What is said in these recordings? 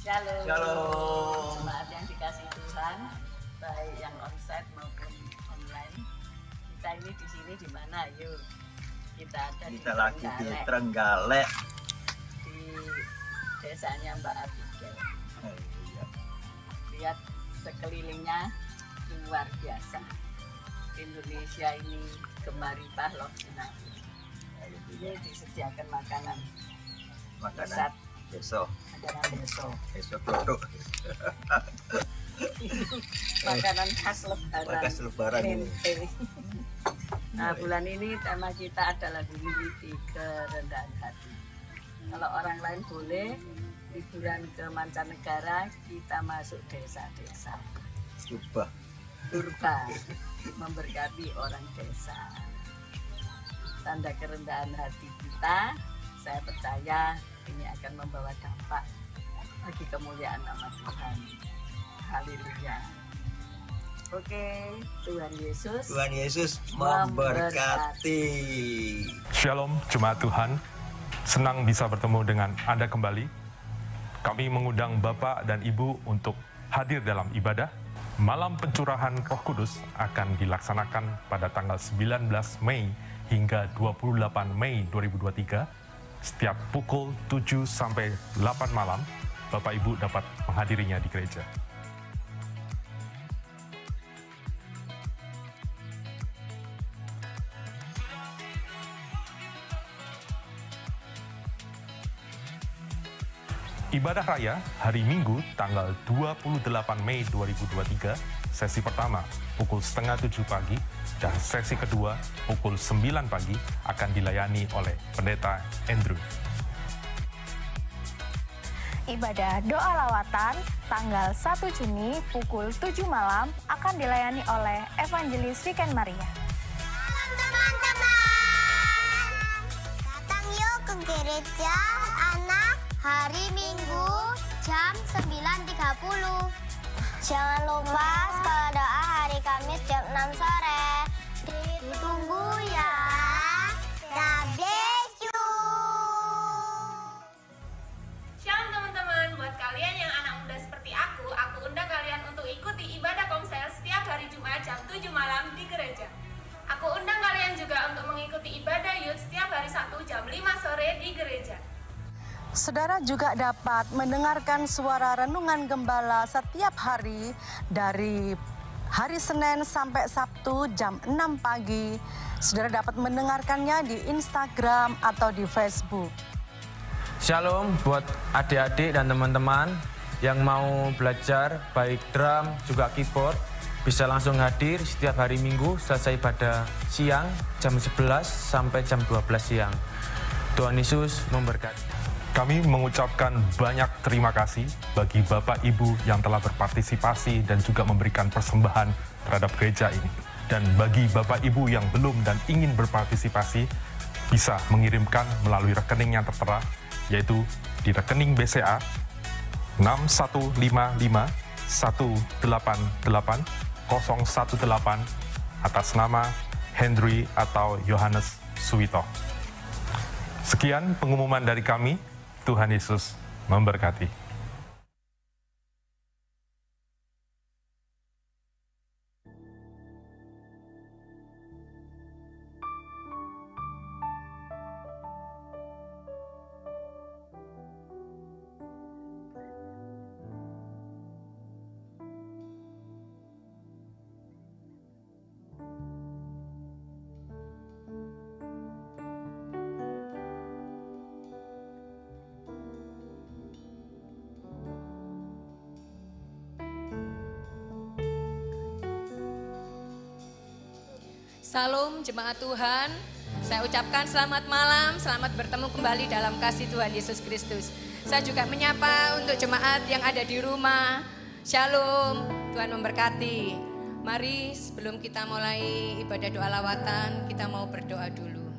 Shalom. Shalom. Jemaat yang dikasih Tuhan, baik yang onsite maupun online. Kita ini di sini di mana? Yuk, kita ada Kita lagi di Trenggalek, di desanya Mbak Abigail. iya. Lihat sekelilingnya luar biasa. Indonesia ini gemari loh Sinawi. Ini disediakan makanan Makanan besok, besok duduk. makanan khas lebaran. Khas lebaran ini. Nah, bulan ini tema kita adalah memiliki kerendahan hati. Kalau orang lain boleh liburan ke mancanegara, kita masuk desa-desa. Purba memberkati orang desa. Tanda kerendahan hati kita, saya percaya ini akan membawa dampak bagi kemuliaan nama Tuhan. Haleluya. Oke, Tuhan Yesus Memberkati. Shalom Jemaat Tuhan, senang bisa bertemu dengan Anda kembali. Kami mengundang Bapak dan Ibu untuk hadir dalam ibadah. Malam pencurahan Roh Kudus akan dilaksanakan pada tanggal 19 Mei hingga 28 Mei 2023. Setiap pukul 7 sampai 8 malam, Bapak Ibu dapat menghadirinya di gereja. Ibadah Raya hari Minggu tanggal 28 Mei 2023, sesi pertama pukul setengah 7 pagi dan sesi kedua pukul 9 pagi akan dilayani oleh Pendeta Andrew. Ibadah doa lawatan tanggal 1 Juni pukul 7 malam akan dilayani oleh Evangelis Viken Maria. Salam teman-teman, datang yuk ke gereja anak hari Minggu jam 9.30. Jangan lupa sekolah doa hari Kamis jam 6 sore. Ditunggu ya. God bless you. Shalom teman-teman, buat kalian yang anak muda seperti aku undang kalian untuk ikuti ibadah komsel setiap hari Jumat jam 7 malam di gereja. Aku undang kalian juga untuk mengikuti ibadah youth setiap hari Sabtu jam 5 sore di gereja. Saudara juga dapat mendengarkan suara renungan gembala setiap hari dari hari Senin sampai Sabtu jam 6 pagi. Saudara dapat mendengarkannya di Instagram atau di Facebook. Shalom buat adik-adik dan teman-teman yang mau belajar baik drum juga keyboard, bisa langsung hadir setiap hari Minggu selesai pada siang jam 11 sampai jam 12 siang. Tuhan Yesus memberkati. Kami mengucapkan banyak terima kasih bagi Bapak Ibu yang telah berpartisipasi dan juga memberikan persembahan terhadap gereja ini. Dan bagi Bapak Ibu yang belum dan ingin berpartisipasi, bisa mengirimkan melalui rekening yang tertera, yaitu di rekening BCA 6155188018 atas nama Henry atau Yohanes Suwito. Sekian pengumuman dari kami. Tuhan Yesus memberkati. Salam jemaat Tuhan, saya ucapkan selamat malam, selamat bertemu kembali dalam kasih Tuhan Yesus Kristus. Saya juga menyapa untuk jemaat yang ada di rumah. Shalom, Tuhan memberkati. Mari sebelum kita mulai ibadah doa lawatan, kita mau berdoa dulu.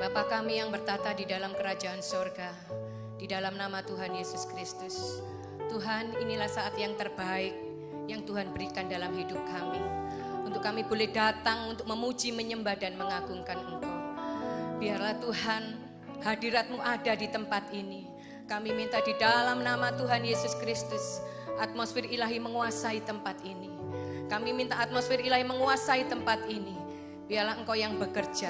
Bapa kami yang bertata di dalam kerajaan sorga, di dalam nama Tuhan Yesus Kristus. Tuhan, inilah saat yang terbaik yang Tuhan berikan dalam hidup kami. Untuk kami boleh datang untuk memuji, menyembah dan mengagungkan Engkau. Biarlah Tuhan hadirat-Mu ada di tempat ini. Kami minta di dalam nama Tuhan Yesus Kristus, atmosfer ilahi menguasai tempat ini. Kami minta atmosfer ilahi menguasai tempat ini. Biarlah Engkau yang bekerja.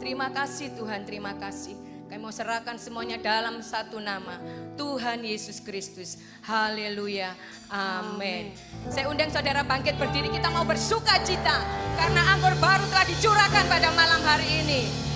Terima kasih Tuhan, terima kasih. Kami mau serahkan semuanya dalam satu nama, Tuhan Yesus Kristus. Haleluya, amin. Saya undang saudara bangkit berdiri, kita mau bersuka cita karena anggur baru telah dicurahkan pada malam hari ini.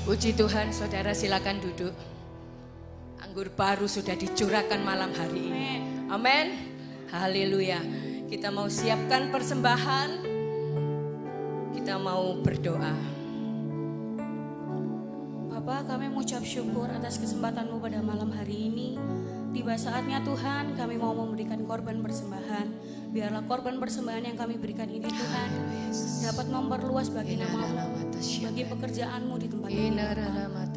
Puji Tuhan, saudara silakan duduk. Anggur baru sudah dicurahkan malam hari ini. Amin. Haleluya. Kita mau siapkan persembahan. kita mau berdoa. Bapak, kami mengucap syukur atas kesempatan-Mu pada malam hari ini. Tiba saatnya Tuhan, kami mau memberikan korban persembahan. Biarlah korban persembahan yang kami berikan ini Tuhan dapat memperluas bagi nama-Mu, bagi pekerjaan-Mu di tempat ini.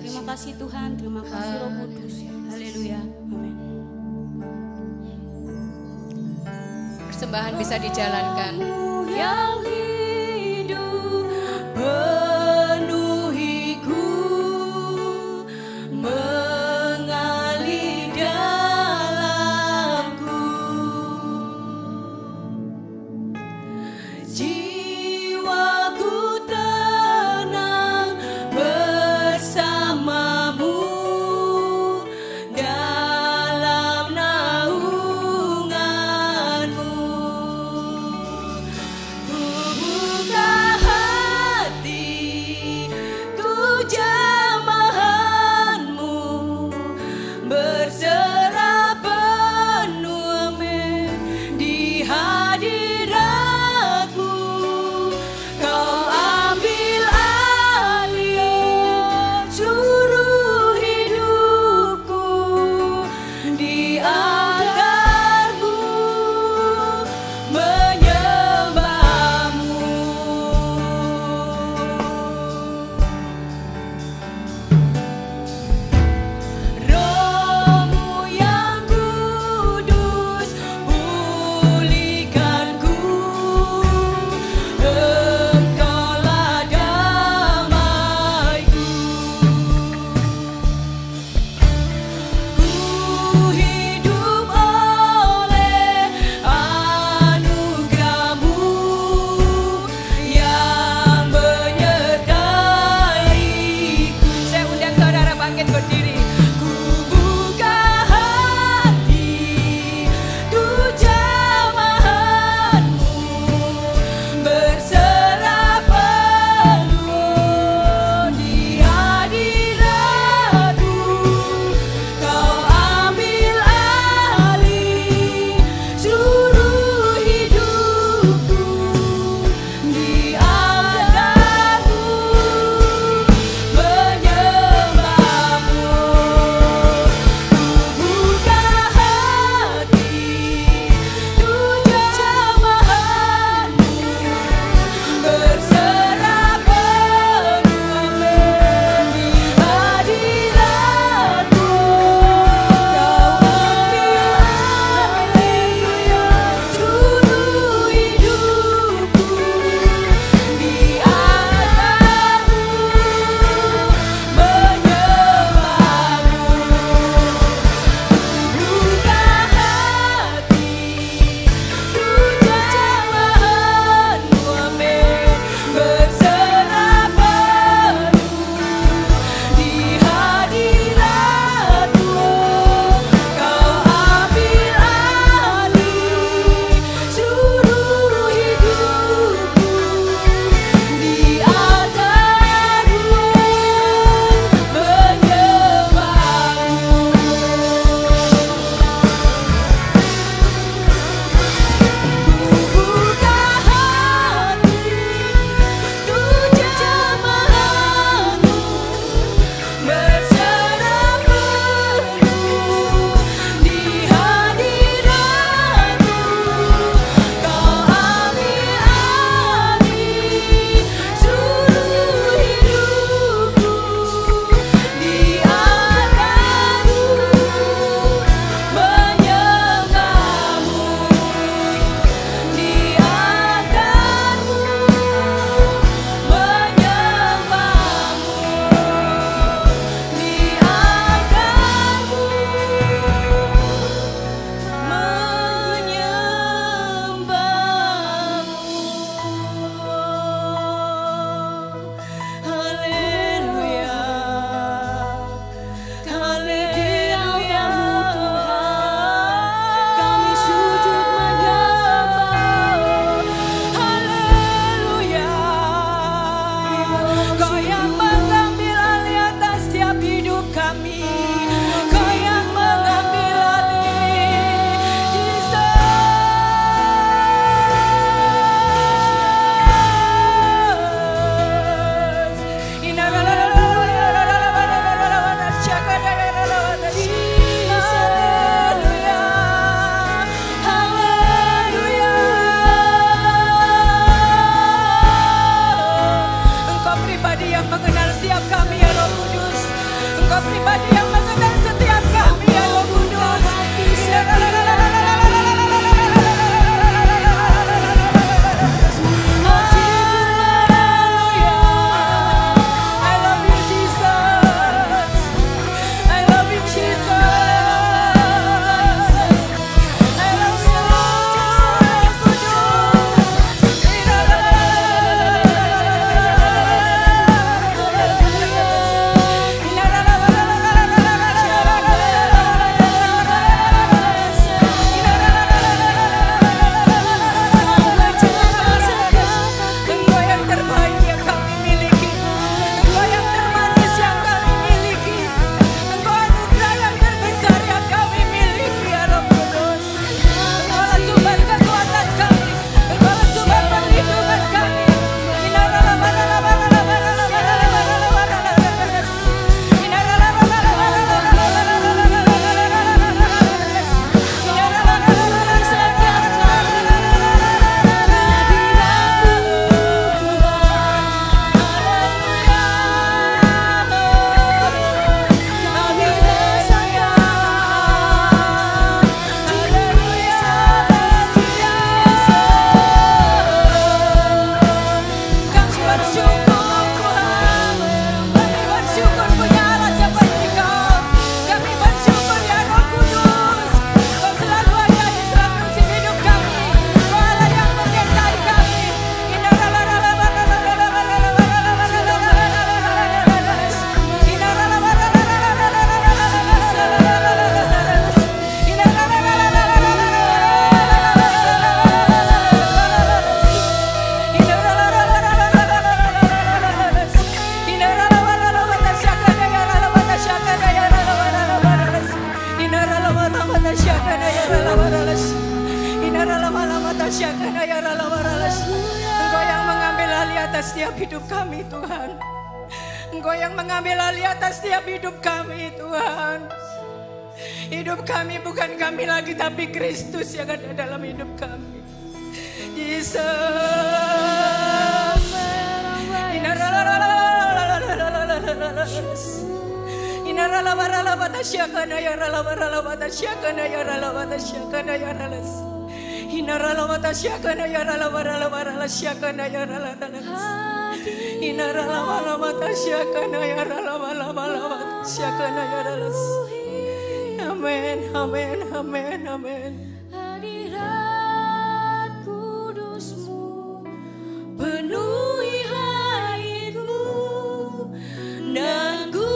Terima kasih Tuhan, terima kasih Roh Kudus. Haleluya, amin. Persembahan bisa dijalankan. Yang hidup penuhiku, mengalir dalamku, jiwaku tenang bersamamu dalam naunganmu. Ku atas setiap hidup kami Tuhan. Engkau yang mengambil alih atas setiap hidup kami Tuhan. Hidup kami bukan kami lagi, tapi Kristus yang ada dalam hidup kami. Yesus. Amin, amin, amin, amin. Hadirat kudus-Mu penuhi hati-Mu, dan ku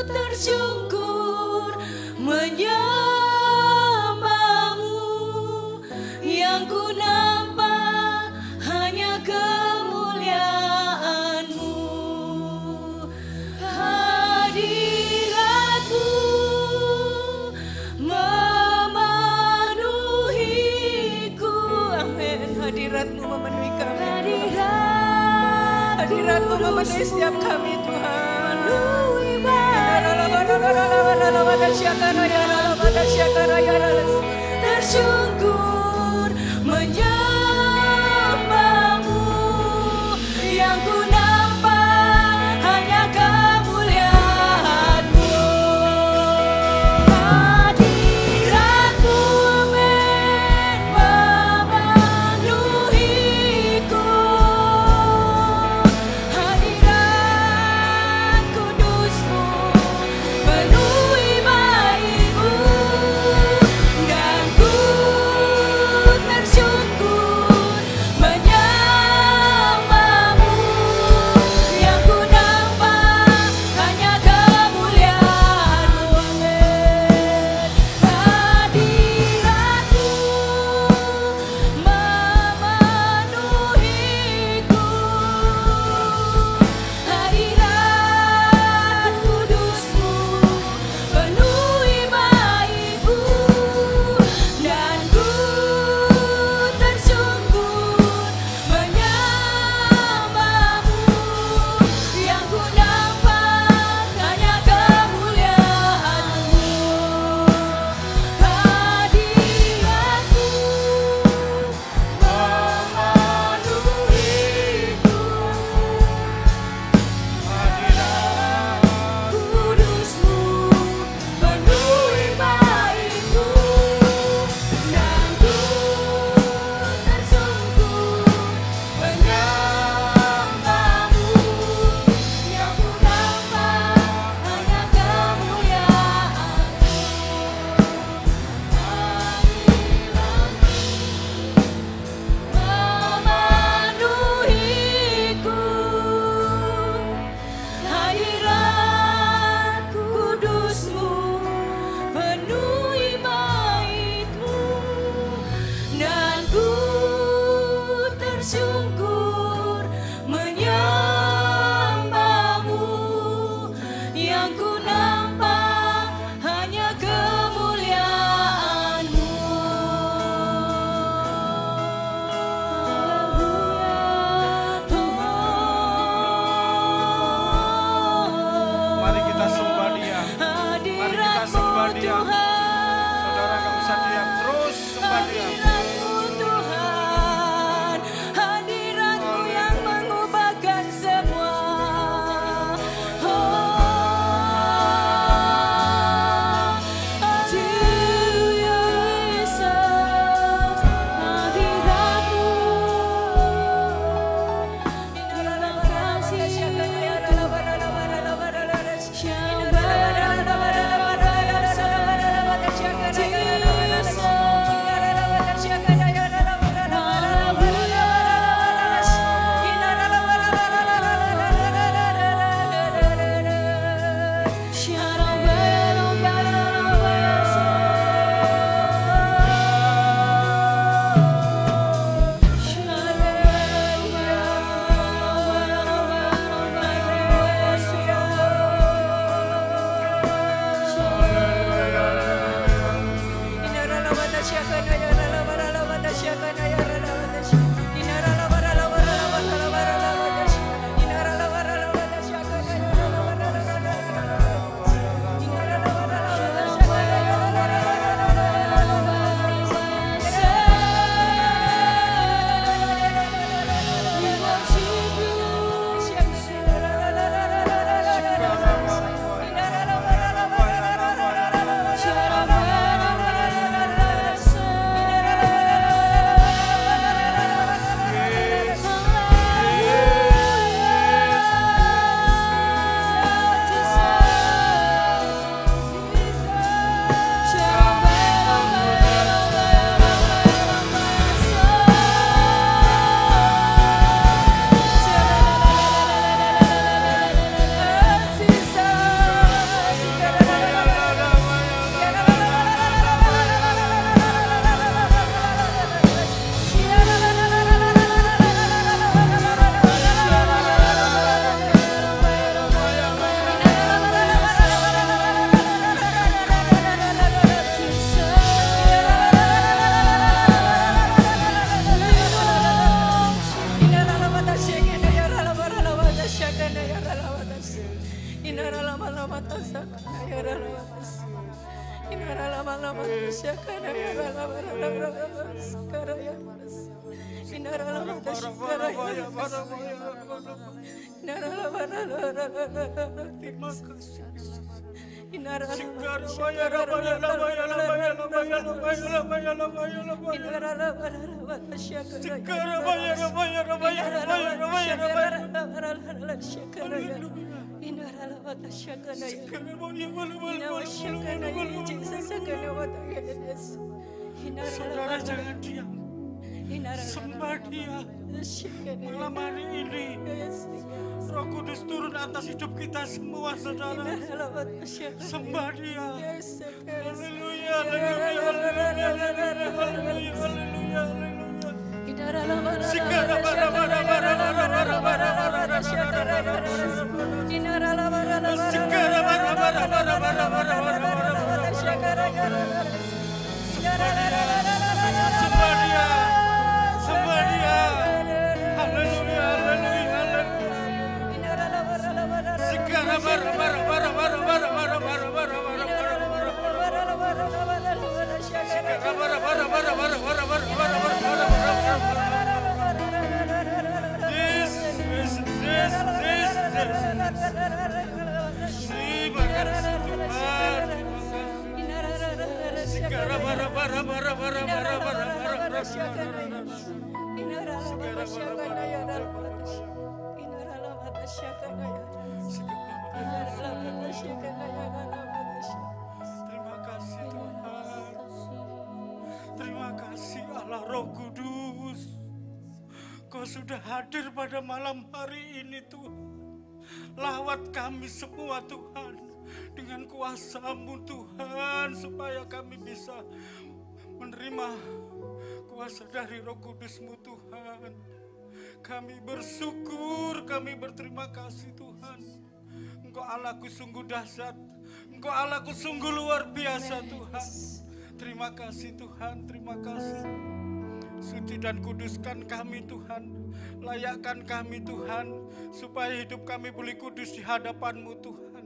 tersungkur menyembah-Mu. Yang ku nampak hanya kemuliaan-Mu. Hadirat-Mu memenuhiku. Amin. Hadirat-Mu memenuhi kami. Hadirat-Mu memenuhi setiap kami Tuhan. Tersungkur menyembah-Mu. Yang ku nampak hanya kemuliaan-Mu. Hadirat-Mu memenuhiku. Hadirat kudus-Mu penuhi baik-Mu, dan ku Saudara jangan diam. Sembah Dia. Malam hari ini Roh Kudus turun atas hidup kita semua, saudara. Sembah Dia. Haleluya, haleluya, haleluya, haleluya, haleluya, haleluya. Sikara bara bara bara bara bara bara bara. Sikara bara bara bara bara bara. Sembah Dia. Sembah Dia. Haleluya, haleluya, haleluya. Sikara bara bara bara bara bara bara bara bara bara. Sikara bara bara bara bara bara bara bara bara. Terima kasih Tuhan. Segera bara bara bara bara bara bara bara. Terima kasih Tuhan. Terima kasih Allah Roh Kudus. Kau sudah hadir pada malam hari ini Tuhan. Lawat kami semua Tuhan dengan kuasa-Mu Tuhan, supaya kami bisa menerima kuasa dari Roh Kudus-Mu Tuhan. Kami bersyukur, kami berterima kasih Tuhan. Engkau Allahku sungguh dahsyat, Engkau Allahku sungguh luar biasa Tuhan. Terima kasih Tuhan, terima kasih. Suci dan kuduskan kami Tuhan, layakkan kami Tuhan, supaya hidup kami boleh kudus di hadapan-Mu Tuhan.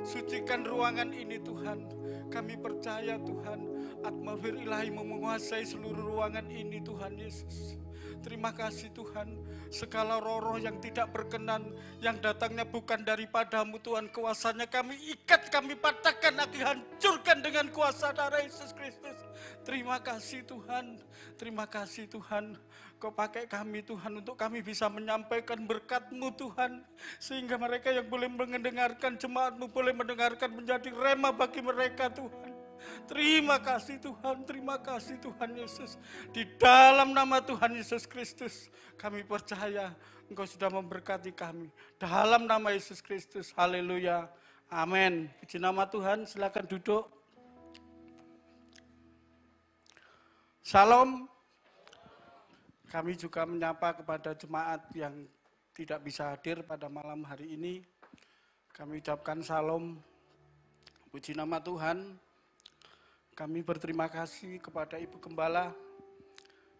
Sucikan ruangan ini Tuhan, kami percaya Tuhan, atmosfer ilahi menguasai seluruh ruangan ini Tuhan Yesus. Terima kasih Tuhan, segala roh-roh yang tidak berkenan, yang datangnya bukan daripada-Mu Tuhan, kuasanya kami ikat, kami patahkan, kami hancurkan dengan kuasa darah Yesus Kristus. Terima kasih Tuhan, terima kasih Tuhan. Kau pakai kami Tuhan untuk kami bisa menyampaikan berkat-Mu Tuhan. Sehingga mereka yang boleh mendengarkan jemaat-Mu boleh mendengarkan menjadi rema bagi mereka Tuhan. Terima kasih Tuhan Yesus. Di dalam nama Tuhan Yesus Kristus kami percaya Engkau sudah memberkati kami. Dalam nama Yesus Kristus, haleluya, amin. Puji nama Tuhan, silakan duduk. Salam. Kami juga menyapa kepada jemaat yang tidak bisa hadir pada malam hari ini. Kami ucapkan salam, puji nama Tuhan. Kami berterima kasih kepada Ibu Gembala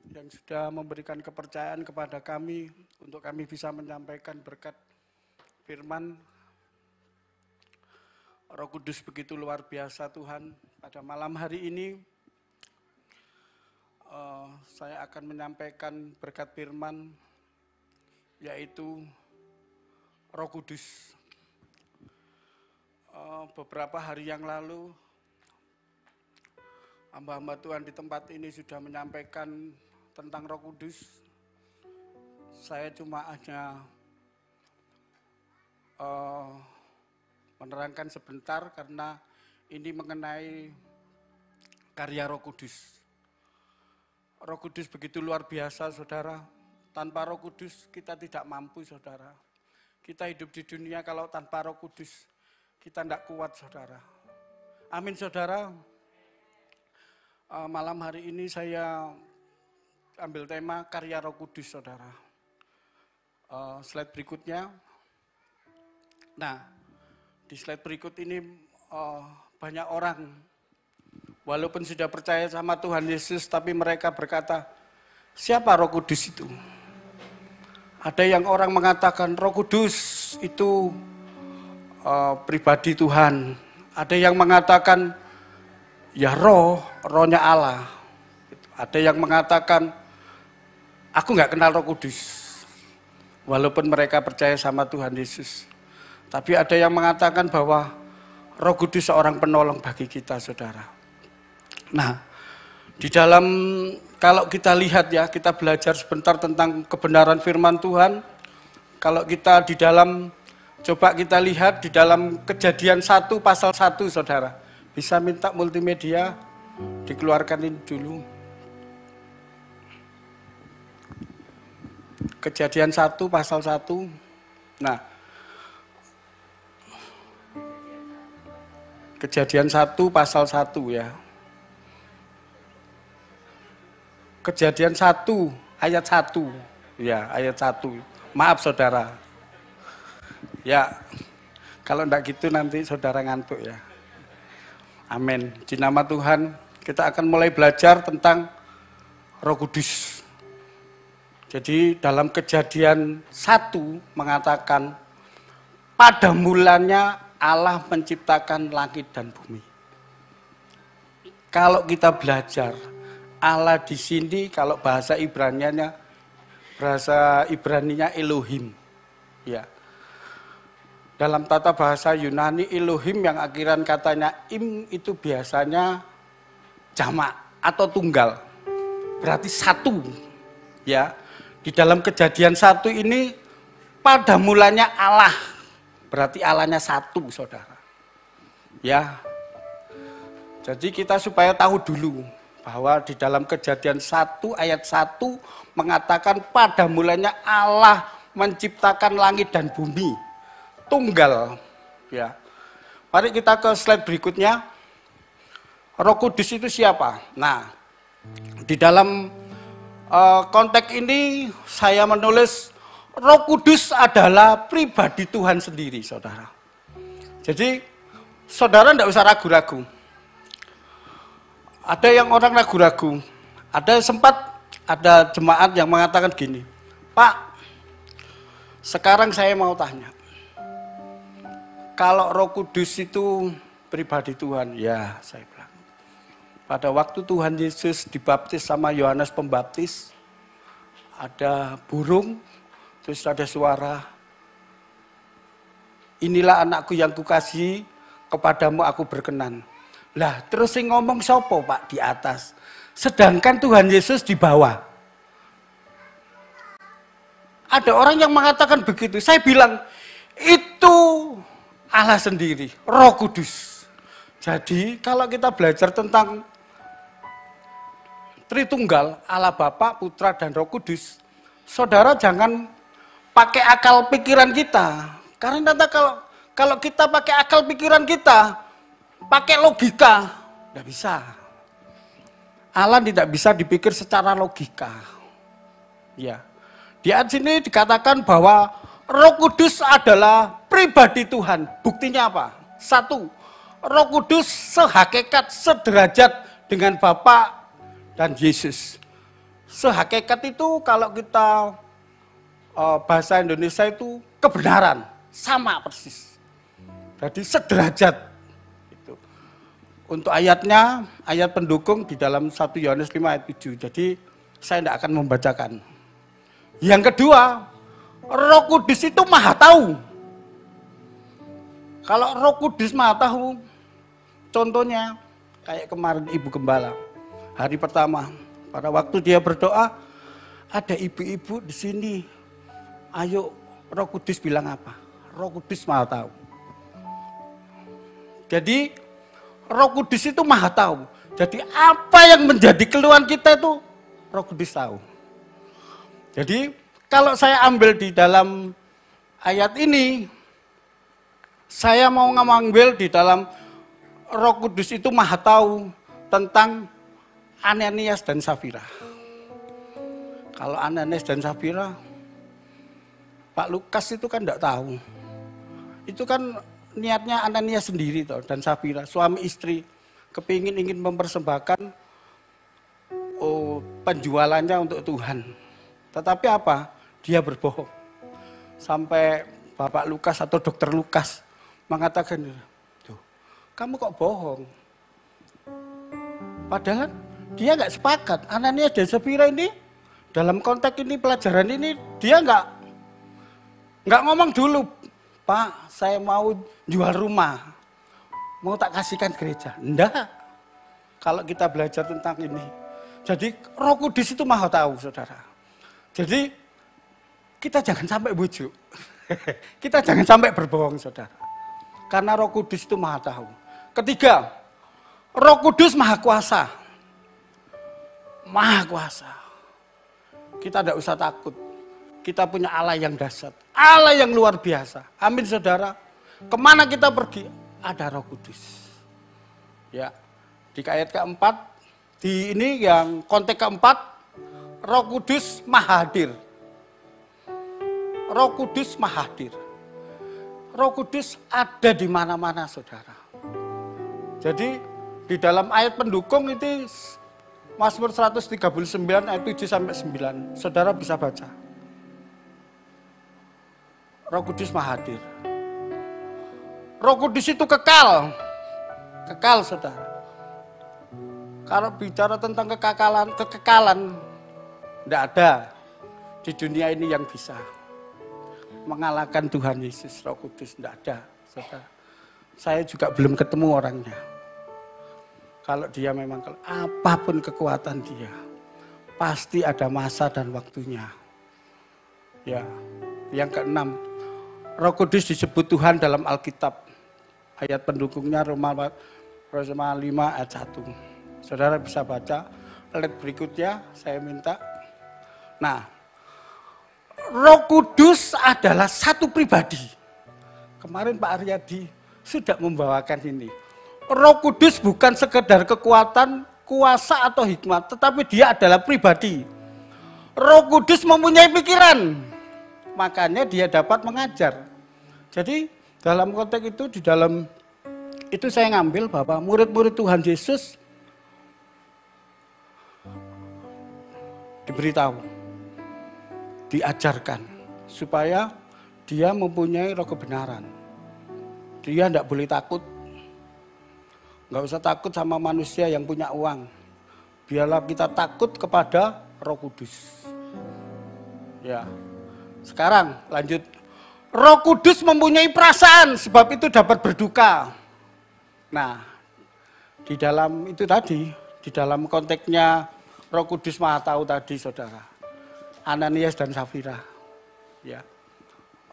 yang sudah memberikan kepercayaan kepada kami untuk kami bisa menyampaikan berkat firman. Roh Kudus begitu luar biasa Tuhan. Pada malam hari ini saya akan menyampaikan berkat firman, yaitu Roh Kudus. Beberapa hari yang lalu hamba-hamba Tuhan di tempat ini sudah menyampaikan tentang Roh Kudus. Saya cuma hanya menerangkan sebentar karena ini mengenai karya Roh Kudus. Roh Kudus begitu luar biasa, saudara. Tanpa Roh Kudus kita tidak mampu, saudara. Kita hidup di dunia kalau tanpa Roh Kudus kita tidak kuat, saudara. Amin, saudara. Malam hari ini saya ambil tema karya Roh Kudus, saudara. Slide berikutnya. Nah, di slide berikut ini banyak orang, walaupun sudah percaya sama Tuhan Yesus, tapi mereka berkata, siapa Roh Kudus itu? Ada yang orang mengatakan Roh Kudus itu pribadi Tuhan. Ada yang mengatakan ya rohnya Allah. Ada yang mengatakan aku nggak kenal Roh Kudus. Walaupun mereka percaya sama Tuhan Yesus. Tapi ada yang mengatakan bahwa Roh Kudus seorang penolong bagi kita, saudara. Nah, di dalam, kalau kita lihat ya, kita belajar sebentar tentang kebenaran firman Tuhan. Kalau kita di dalam, coba kita lihat di dalam Kejadian 1 pasal 1, saudara. Bisa minta multimedia dikeluarkan ini dulu. Kejadian 1 pasal 1. Nah, Kejadian 1 pasal 1 ya. Kejadian 1 ayat 1. Ya, ayat 1. Maaf saudara. Ya, kalau enggak gitu nanti saudara ngantuk ya. Amin. Di nama Tuhan kita akan mulai belajar tentang Roh Kudus. Jadi dalam Kejadian 1 mengatakan pada mulanya Allah menciptakan langit dan bumi. Kalau kita belajar Allah di sini, kalau bahasa Ibraninya Elohim. Ya. Dalam tata bahasa Yunani Elohim yang akhiran katanya im itu biasanya jamak atau tunggal. Berarti satu. Ya. Di dalam Kejadian 1 ini pada mulanya Allah. Berarti Allahnya satu, saudara. Ya. Jadi kita supaya tahu dulu bahwa di dalam Kejadian 1 ayat 1 mengatakan pada mulanya Allah menciptakan langit dan bumi. Tunggal. Ya. Mari kita ke slide berikutnya. Roh Kudus itu siapa? Nah, di dalam konteks ini saya menulis Roh Kudus adalah pribadi Tuhan sendiri, saudara. Jadi, saudara tidak usah ragu-ragu. Ada yang orang ragu-ragu. Ada jemaat yang mengatakan gini, Pak, sekarang saya mau tanya. Kalau Roh Kudus itu pribadi Tuhan, ya saya bilang. Pada waktu Tuhan Yesus dibaptis sama Yohanes Pembaptis, ada burung, terus ada suara, inilah anakku yang kukasihi, kepadamu aku berkenan. Lah, terus yang ngomong sopo Pak di atas, sedangkan Tuhan Yesus di bawah. Ada orang yang mengatakan begitu, saya bilang, itu Allah sendiri, Roh Kudus. Jadi, kalau kita belajar tentang Tritunggal, Allah Bapa, Putra, dan Roh Kudus, saudara jangan pakai akal pikiran kita. Karena nanti kalau kita pakai akal pikiran kita, pakai logika, tidak bisa. Allah tidak bisa dipikir secara logika. Ya. Di ayat sini dikatakan bahwa Roh Kudus adalah pribadi Tuhan. Buktinya apa? 1. Roh Kudus sehakikat, sederajat dengan Bapa dan Yesus. Sehakikat itu kalau kita bahasa Indonesia itu kebenaran, sama persis. Jadi sederajat. Itu. Untuk ayatnya, ayat pendukung di dalam 1 Yohanes 5 ayat 7. Jadi saya tidak akan membacakan. Yang kedua, Roh Kudus itu maha tahu. Kalau Roh Kudus maha tahu, contohnya kayak kemarin Ibu Gembala, hari pertama, pada waktu dia berdoa, ada ibu-ibu di sini. Ayo, Roh Kudus bilang apa? Roh Kudus maha tahu. Jadi, Roh Kudus itu maha tahu. Jadi, apa yang menjadi keluhan kita itu, Roh Kudus tahu. Jadi, kalau saya ambil di dalam ayat ini, saya mau ngambil di dalam Roh Kudus itu maha tahu tentang Ananias dan Safira. Kalau Ananias dan Safira, Pak Lukas itu kan tidak tahu. Itu kan niatnya Ananias sendiri toh, dan Safira, suami istri, ingin mempersembahkan penjualannya untuk Tuhan. Tetapi apa? Dia berbohong. Sampai Bapak Lukas atau Dokter Lukas mengatakan, tuh, kamu kok bohong? Padahal dia nggak sepakat. Ananias dan Safira ini dalam konteks ini pelajaran ini dia nggak ngomong dulu, Pak, saya mau jual rumah, mau tak kasihkan gereja. Enggak. Kalau kita belajar tentang ini, jadi Roh Kudus itu Maha tahu, saudara. Jadi kita jangan sampai bujuk, kita jangan sampai berbohong, saudara. Karena Roh Kudus itu Maha tahu. Ketiga, Roh Kudus Maha Kuasa. Maha Kuasa. Kita tidak usah takut. Kita punya Allah yang dahsyat. Allah yang luar biasa. Amin, saudara. Kemana kita pergi, ada Roh Kudus. Ya, di ayat keempat, di ini yang konteks keempat, Roh Kudus Maha Hadir. Roh Kudus Maha Hadir. Roh Kudus ada di mana-mana, saudara. Jadi di dalam ayat pendukung itu Mazmur 139 ayat 7 sampai 9. Saudara bisa baca. Roh Kudus Maha Hadir. Roh Kudus itu kekal. Kekal, saudara. Kalau bicara tentang kekekalan tidak ada di dunia ini yang bisa mengalahkan Tuhan Yesus. Roh Kudus tidak ada, saudara. Saya juga belum ketemu orangnya. Kalau dia memang, apapun kekuatan dia, pasti ada masa dan waktunya. Ya, yang keenam, Roh Kudus disebut Tuhan dalam Alkitab. Ayat pendukungnya Roma 5 ayat 1. Saudara bisa baca, slide berikutnya saya minta. Nah, Roh Kudus adalah satu pribadi. Kemarin Pak Aryadi sudah membawakan ini. Roh Kudus bukan sekedar kekuatan, kuasa atau hikmat, tetapi dia adalah pribadi. Roh Kudus mempunyai pikiran, makanya dia dapat mengajar. Jadi dalam konteks itu, di dalam itu saya ngambil bahwa murid-murid Tuhan Yesus diberitahu, diajarkan, supaya dia mempunyai roh kebenaran. Dia tidak boleh takut. Nggak usah takut sama manusia yang punya uang. Biarlah kita takut kepada Roh Kudus. Ya. Sekarang lanjut. Roh Kudus mempunyai perasaan, sebab itu dapat berduka. Nah, di dalam itu tadi, di dalam konteksnya Roh Kudus Maha Tahu tadi, saudara. Ananias dan Safira. Ya.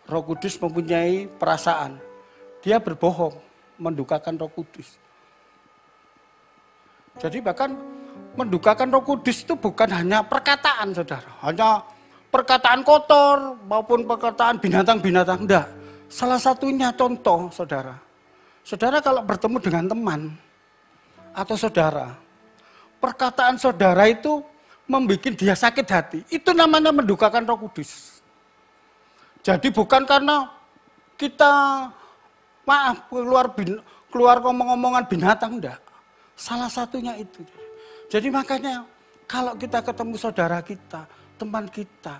Roh Kudus mempunyai perasaan. Dia berbohong, mendukakan Roh Kudus. Jadi bahkan mendukakan Roh Kudus itu bukan hanya perkataan, saudara. Hanya perkataan kotor maupun perkataan binatang-binatang. Enggak. Salah satunya contoh, saudara. Saudara kalau bertemu dengan teman atau saudara, perkataan saudara itu membuat dia sakit hati. Itu namanya mendukakan Roh Kudus. Jadi bukan karena kita, maaf, keluar ngomong-ngomongan binatang, enggak. Salah satunya itu. Jadi makanya kalau kita ketemu saudara kita, teman kita,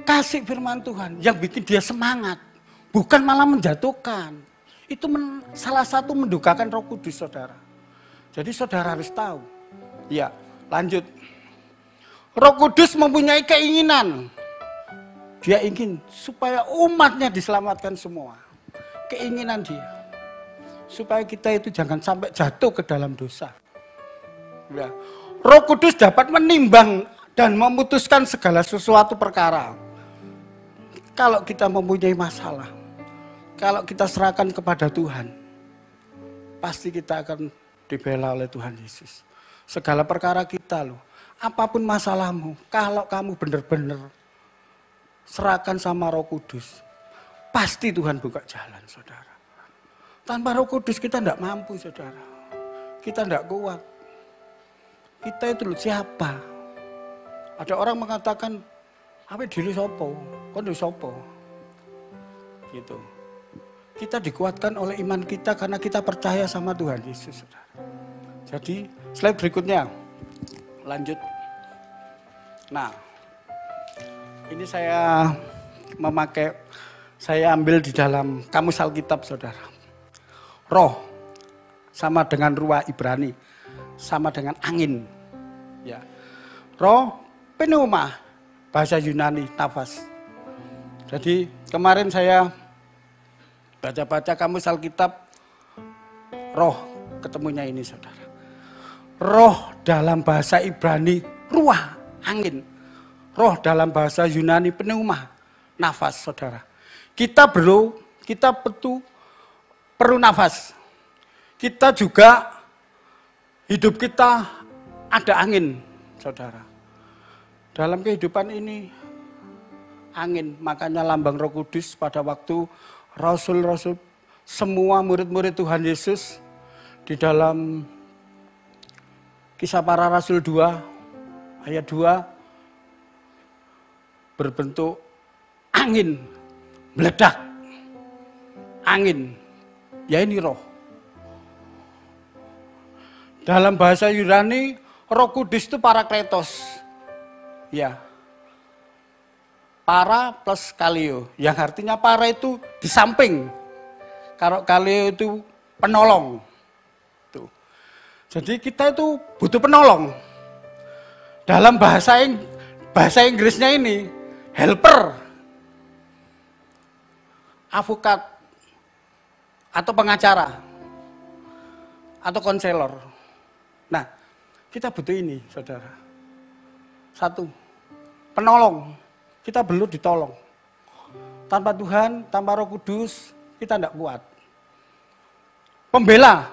kasih firman Tuhan yang bikin dia semangat, bukan malah menjatuhkan. Itu salah satu mendukakan Roh Kudus, saudara. Jadi saudara harus tahu. Ya, lanjut. Roh Kudus mempunyai keinginan. Dia ingin supaya umatnya diselamatkan semua. Keinginan dia. Supaya kita itu jangan sampai jatuh ke dalam dosa. Ya. Roh Kudus dapat menimbang dan memutuskan segala sesuatu perkara. Kalau kita mempunyai masalah, kalau kita serahkan kepada Tuhan, pasti kita akan dibela oleh Tuhan Yesus. Segala perkara kita loh, apapun masalahmu, kalau kamu benar-benar serahkan sama Roh Kudus, pasti Tuhan buka jalan, saudara. Tanpa Roh Kudus kita tidak mampu, saudara. Kita tidak kuat. Kita itu loh siapa? Ada orang mengatakan, apa diri sopo? Kok sopo? Gitu. Kita dikuatkan oleh iman kita karena kita percaya sama Tuhan Yesus, saudara. Jadi slide berikutnya, lanjut. Nah, ini saya memakai saya ambil di dalam Kamus Alkitab, saudara. Roh sama dengan ruah Ibrani, sama dengan angin. Ya. Roh, pneuma, bahasa Yunani, nafas. Jadi kemarin saya baca-baca Kamus Alkitab, roh ketemunya ini, saudara. Roh dalam bahasa Ibrani, ruah, angin. Roh dalam bahasa Yunani, pneuma, nafas, saudara. Kita perlu nafas. Kita juga, hidup kita ada angin, saudara. Dalam kehidupan ini, angin. Makanya lambang Roh Kudus pada waktu Rasul-Rasul, semua murid-murid Tuhan Yesus, di dalam Kisah Para Rasul 2, ayat 2, berbentuk angin, meledak. Angin, ya ini roh. Dalam bahasa Yunani, Roh Kudus itu Parakletos. Ya. Para plus kaleo, yang artinya para itu di samping. Kalau kaleo itu penolong. Tuh. Jadi kita itu butuh penolong. Dalam bahasa Inggrisnya ini, helper, advokat, atau pengacara, atau konselor. Nah, kita butuh ini, saudara. Satu, penolong. Kita perlu ditolong. Tanpa Tuhan, tanpa Roh Kudus, kita tidak kuat. Pembela.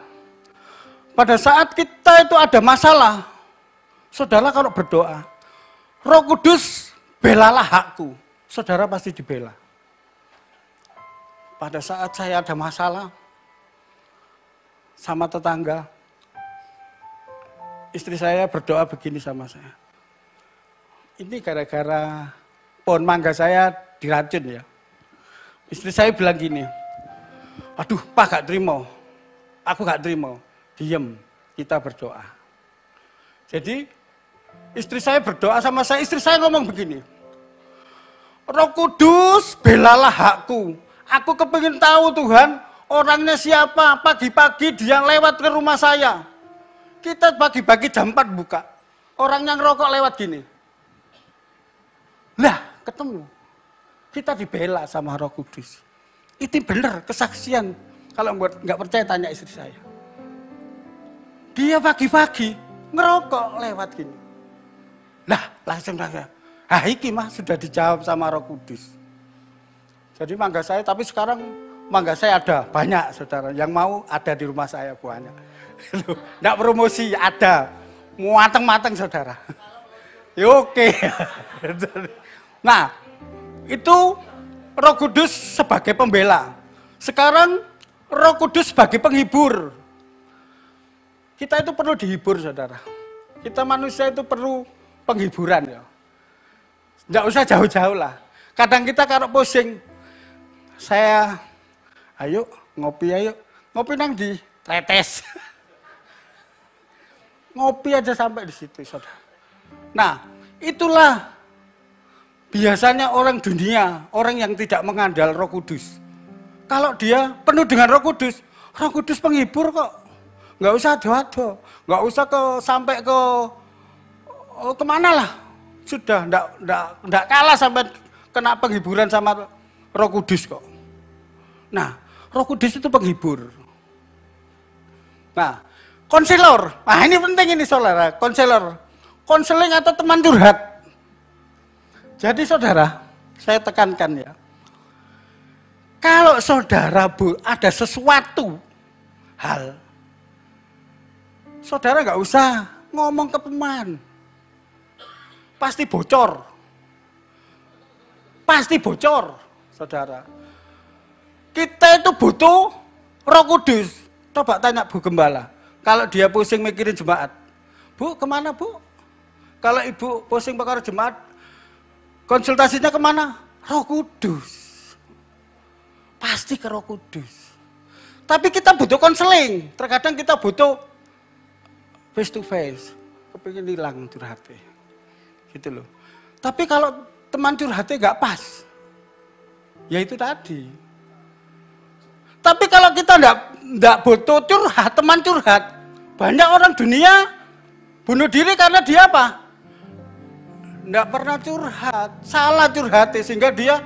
Pada saat kita itu ada masalah, saudara kalau berdoa, Roh Kudus, belalah hakku. Saudara pasti dibela. Pada saat saya ada masalah sama tetangga, istri saya berdoa begini sama saya. Ini gara-gara pohon mangga saya diracun ya. Istri saya bilang gini, aduh Pak gak terima, aku gak terima. Diem, kita berdoa. Jadi istri saya berdoa sama saya, istri saya ngomong begini, Roh Kudus belalah hakku. Aku kepingin tahu Tuhan, orangnya siapa, pagi-pagi dia lewat ke rumah saya. Kita pagi-pagi jam 4 buka, orang yang rokok lewat gini. Lah, ketemu. Kita dibela sama Roh Kudus. Itu benar kesaksian. Kalau nggak percaya tanya istri saya. Dia pagi-pagi ngerokok lewat gini. Lah, langsung saya. Iki mah sudah dijawab sama Roh Kudus. Jadi mangga saya, tapi sekarang mangga saya ada banyak, saudara. Yang mau ada di rumah saya banyak. Nggak promosi, ada. Mateng-mateng, saudara. Ya, oke. Nah, itu Roh Kudus sebagai pembela. Sekarang Roh Kudus sebagai penghibur. Kita itu perlu dihibur, saudara. Kita manusia itu perlu penghiburan ya. Nggak usah jauh-jauh lah. Kadang kita kalau pusing, saya, ayo ngopi nang di Tetes. Ngopi aja sampai di situ, saudara. Nah, itulah biasanya orang dunia, orang yang tidak mengandal Roh Kudus. Kalau dia penuh dengan Roh Kudus penghibur kok. Nggak usah ado-ado, nggak usah sampai ke kemana lah. Sudah, nggak kalah sampai kena penghiburan sama Roh Kudus kok. Nah, Roh Kudus itu penghibur. Nah, konselor, nah ini penting ini saudara, konselor, konseling atau teman curhat. Jadi saudara, saya tekankan ya, kalau saudara ada sesuatu hal, saudara nggak usah ngomong ke teman, pasti bocor, saudara. Kita itu butuh Roh Kudus. Coba tanya Bu Gembala, kalau dia pusing mikirin jemaat, Bu kemana Bu? Kalau ibu pusing perkara jemaat, konsultasinya kemana? Roh Kudus. Pasti ke Roh Kudus. Tapi kita butuh konseling. Terkadang kita butuh face to face. Kepingin hilang curhatnya. Gitu loh. Tapi kalau teman curhatnya nggak pas, Ya itu tadi. Tapi kalau kita enggak butuh curhat, teman curhat, banyak orang dunia bunuh diri karena dia apa? Enggak pernah curhat, salah curhat sehingga dia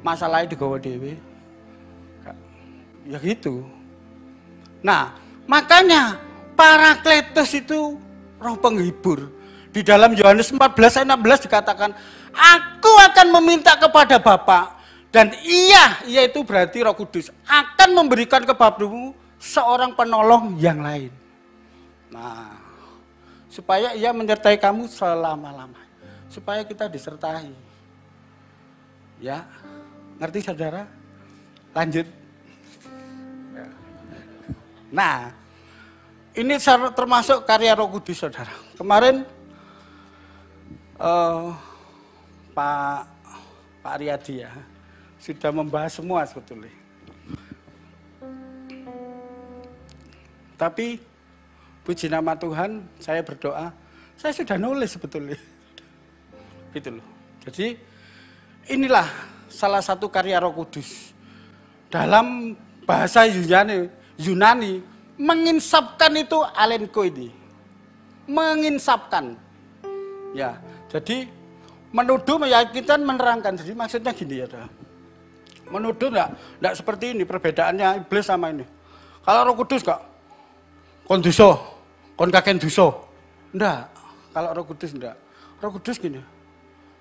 masalahnya digawa dewe. Ya gitu. Nah, makanya Parakletos itu roh penghibur. Di dalam Yohanes 14 ayat 16 dikatakan, aku akan meminta kepada Bapa, dan ia, yaitu berarti Roh Kudus, akan memberikan kepadamu seorang penolong yang lain. Nah, supaya ia menyertai kamu selama-lamanya. Supaya kita disertai. Ya, ngerti saudara? Lanjut. Nah, ini termasuk karya Roh Kudus, saudara. Kemarin Pak Riyadi ya sudah membahas semua sebetulnya. Tapi puji nama Tuhan, saya berdoa, saya sudah nulis sebetulnya. Gitu loh. Jadi inilah salah satu karya Roh Kudus. Dalam bahasa Yunani menginsapkan itu alenko ini. Menginsapkan. Ya, jadi menuduh, meyakinkan, menerangkan. Jadi maksudnya gini ya, menuduh enggak seperti ini perbedaannya iblis sama ini. Kalau Roh Kudus enggak kon dosa, kon kaken dosa. Enggak. Kalau Roh Kudus enggak. Roh Kudus gini.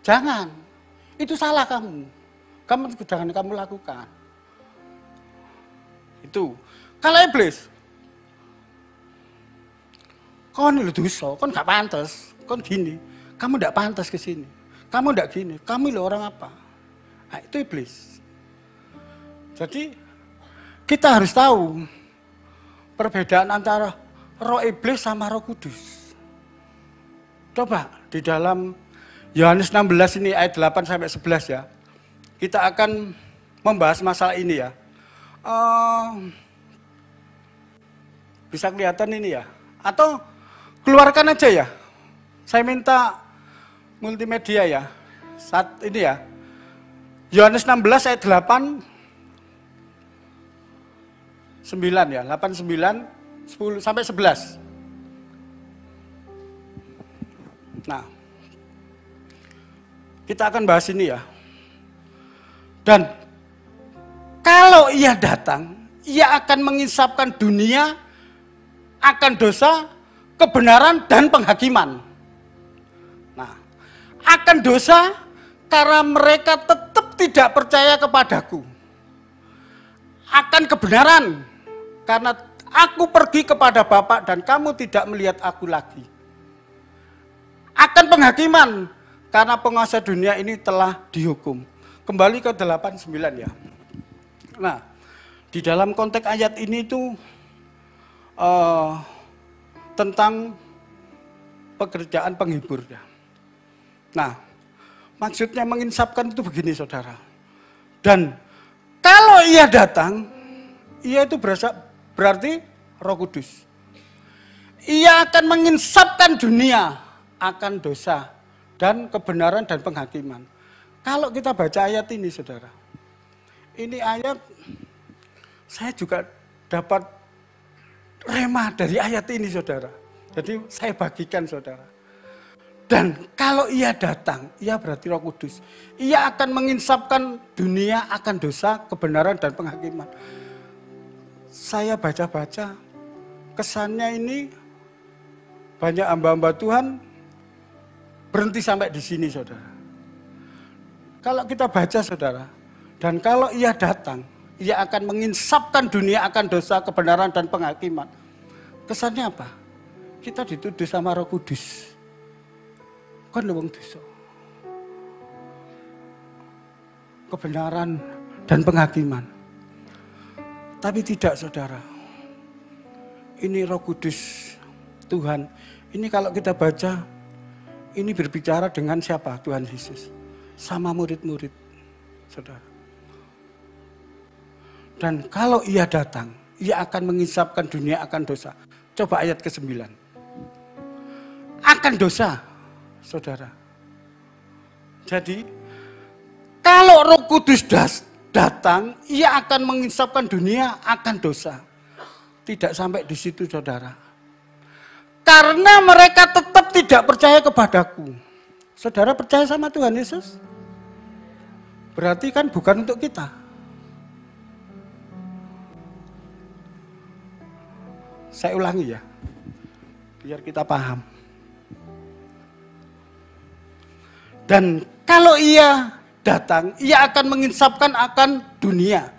Jangan. Itu salah kamu. Jangan kamu lakukan. Itu. Kalau iblis, kon lu dosa, kon enggak pantas, kon gini. Kamu tidak pantas ke sini. Kamu tidak gini. Kamu lo orang apa? Nah, itu iblis. Jadi kita harus tahu perbedaan antara roh iblis sama Roh Kudus. Coba di dalam Yohanes 16 ini ayat 8 sampai 11 ya. Kita akan membahas masalah ini ya. Bisa kelihatan ini ya. Atau keluarkan aja ya. Saya minta multimedia ya, saat ini ya, Yohanes 16 ayat 8, 9 ya, 8, 9, 10 sampai 11. Nah, kita akan bahas ini ya. Dan kalau ia datang, ia akan menginsapkan dunia akan dosa, kebenaran dan penghakiman. Akan dosa karena mereka tetap tidak percaya kepadaku. Akan kebenaran karena aku pergi kepada Bapa dan kamu tidak melihat aku lagi. Akan penghakiman karena penguasa dunia ini telah dihukum. Kembali ke 8:9 ya. Nah, di dalam konteks ayat ini itu tentang pekerjaan penghibur ya. Nah, maksudnya menginsapkan itu begini saudara. Dan kalau ia datang, ia itu berarti Roh Kudus. Ia akan menginsapkan dunia akan dosa dan kebenaran dan penghakiman. Kalau kita baca ayat ini saudara, ini ayat saya juga dapat rema dari ayat ini saudara. Jadi saya bagikan saudara. Dan kalau ia datang, ia berarti Roh Kudus. Ia akan menginsapkan dunia akan dosa, kebenaran dan penghakiman. Saya baca-baca, kesannya ini banyak hamba-hamba Tuhan berhenti sampai di sini saudara. Kalau kita baca saudara, dan kalau ia datang, ia akan menginsapkan dunia akan dosa, kebenaran dan penghakiman. Kesannya apa? Kita dituduh sama Roh Kudus. Kan wong dosa. Kebenaran dan penghakiman. Tapi tidak saudara. Ini Roh Kudus Tuhan. Ini kalau kita baca, ini berbicara dengan siapa? Tuhan Yesus. Sama murid-murid. Saudara. Dan kalau ia datang, ia akan mengisapkan dunia akan dosa. Coba ayat ke-9. Akan dosa. Saudara. Jadi, kalau kalau Roh Kudus datang, ia akan menginsapkan dunia akan dosa. Tidak sampai di situ, saudara. Karena mereka tetap tidak percaya kepadaku. Saudara percaya sama Tuhan Yesus? Berarti kan bukan untuk kita. Saya ulangi ya, biar kita paham. Dan kalau ia datang, ia akan menginsapkan akan dunia,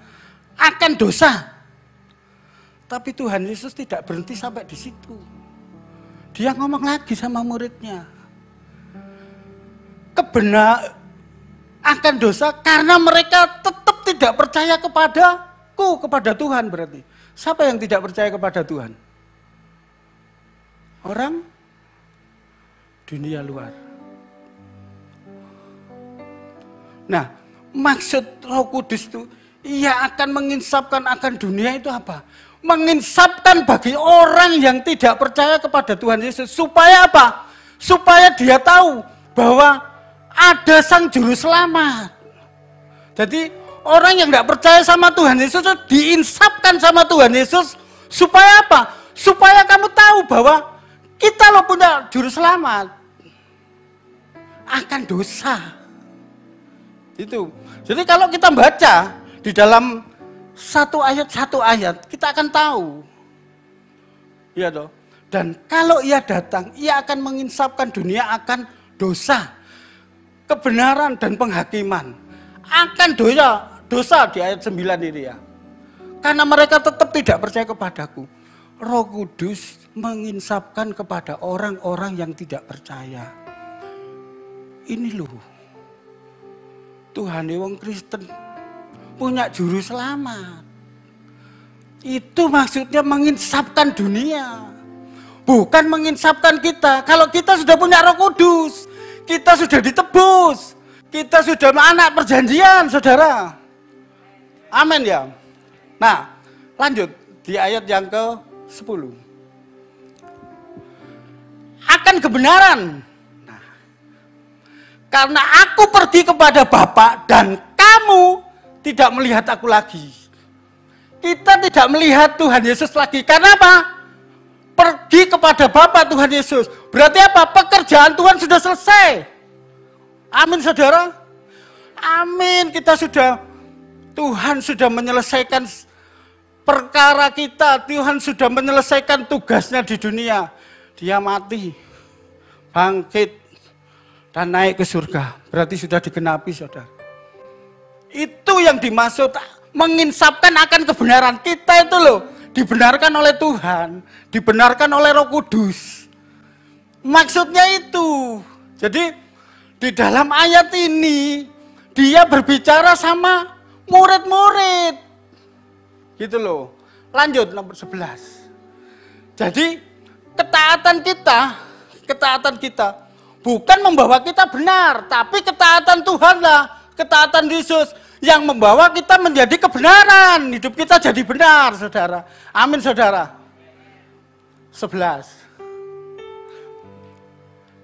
akan dosa. Tapi Tuhan Yesus tidak berhenti sampai di situ. Dia ngomong lagi sama muridnya. Akan dosa karena mereka tetap tidak percaya kepadaku, kepada Tuhan berarti. Siapa yang tidak percaya kepada Tuhan? Orang dunia luar. Nah, maksud Roh Kudus itu, ia akan menginsapkan akan dunia itu apa? Menginsapkan bagi orang yang tidak percaya kepada Tuhan Yesus. Supaya apa? Supaya dia tahu bahwa ada Sang Juru Selamat. Jadi orang yang tidak percaya sama Tuhan Yesus diinsapkan sama Tuhan Yesus. Supaya apa? Supaya kamu tahu bahwa kita loh punya Juru Selamat. Akan dosa. Itu. Jadi kalau kita baca di dalam satu ayat, kita akan tahu. Ya toh. Dan kalau ia datang, ia akan menginsapkan dunia akan dosa, kebenaran dan penghakiman. Akan dosa di ayat 9 ini ya. Karena mereka tetap tidak percaya kepadaku. Roh Kudus menginsapkan kepada orang-orang yang tidak percaya. Ini loh, Tuhan wong Kristen punya juru selamat. Itu maksudnya menginsapkan dunia. Bukan menginsapkan kita. Kalau kita sudah punya Roh Kudus, kita sudah ditebus, kita sudah anak perjanjian, saudara. Amin ya. Nah, lanjut di ayat yang ke-10. Akan kebenaran. Nah, karena aku pergi kepada Bapa dan kamu tidak melihat aku lagi. Kita tidak melihat Tuhan Yesus lagi. Karena apa? Pergi kepada Bapa Tuhan Yesus. Berarti apa? Pekerjaan Tuhan sudah selesai. Amin saudara. Amin. Tuhan sudah menyelesaikan perkara kita. Tuhan sudah menyelesaikan tugasnya di dunia. Dia mati, bangkit, dan naik ke surga. Berarti sudah digenapi saudara. Itu yang dimaksud menginsapkan akan kebenaran. Kita itu loh dibenarkan oleh Tuhan, dibenarkan oleh Roh Kudus. Maksudnya itu. Jadi di dalam ayat ini dia berbicara sama murid-murid. Gitu loh. Lanjut nomor 11. Jadi ketaatan kita bukan membawa kita benar, tapi ketaatan Tuhanlah, ketaatan Yesus yang membawa kita menjadi kebenaran. Hidup kita jadi benar, saudara. Amin, saudara. 11.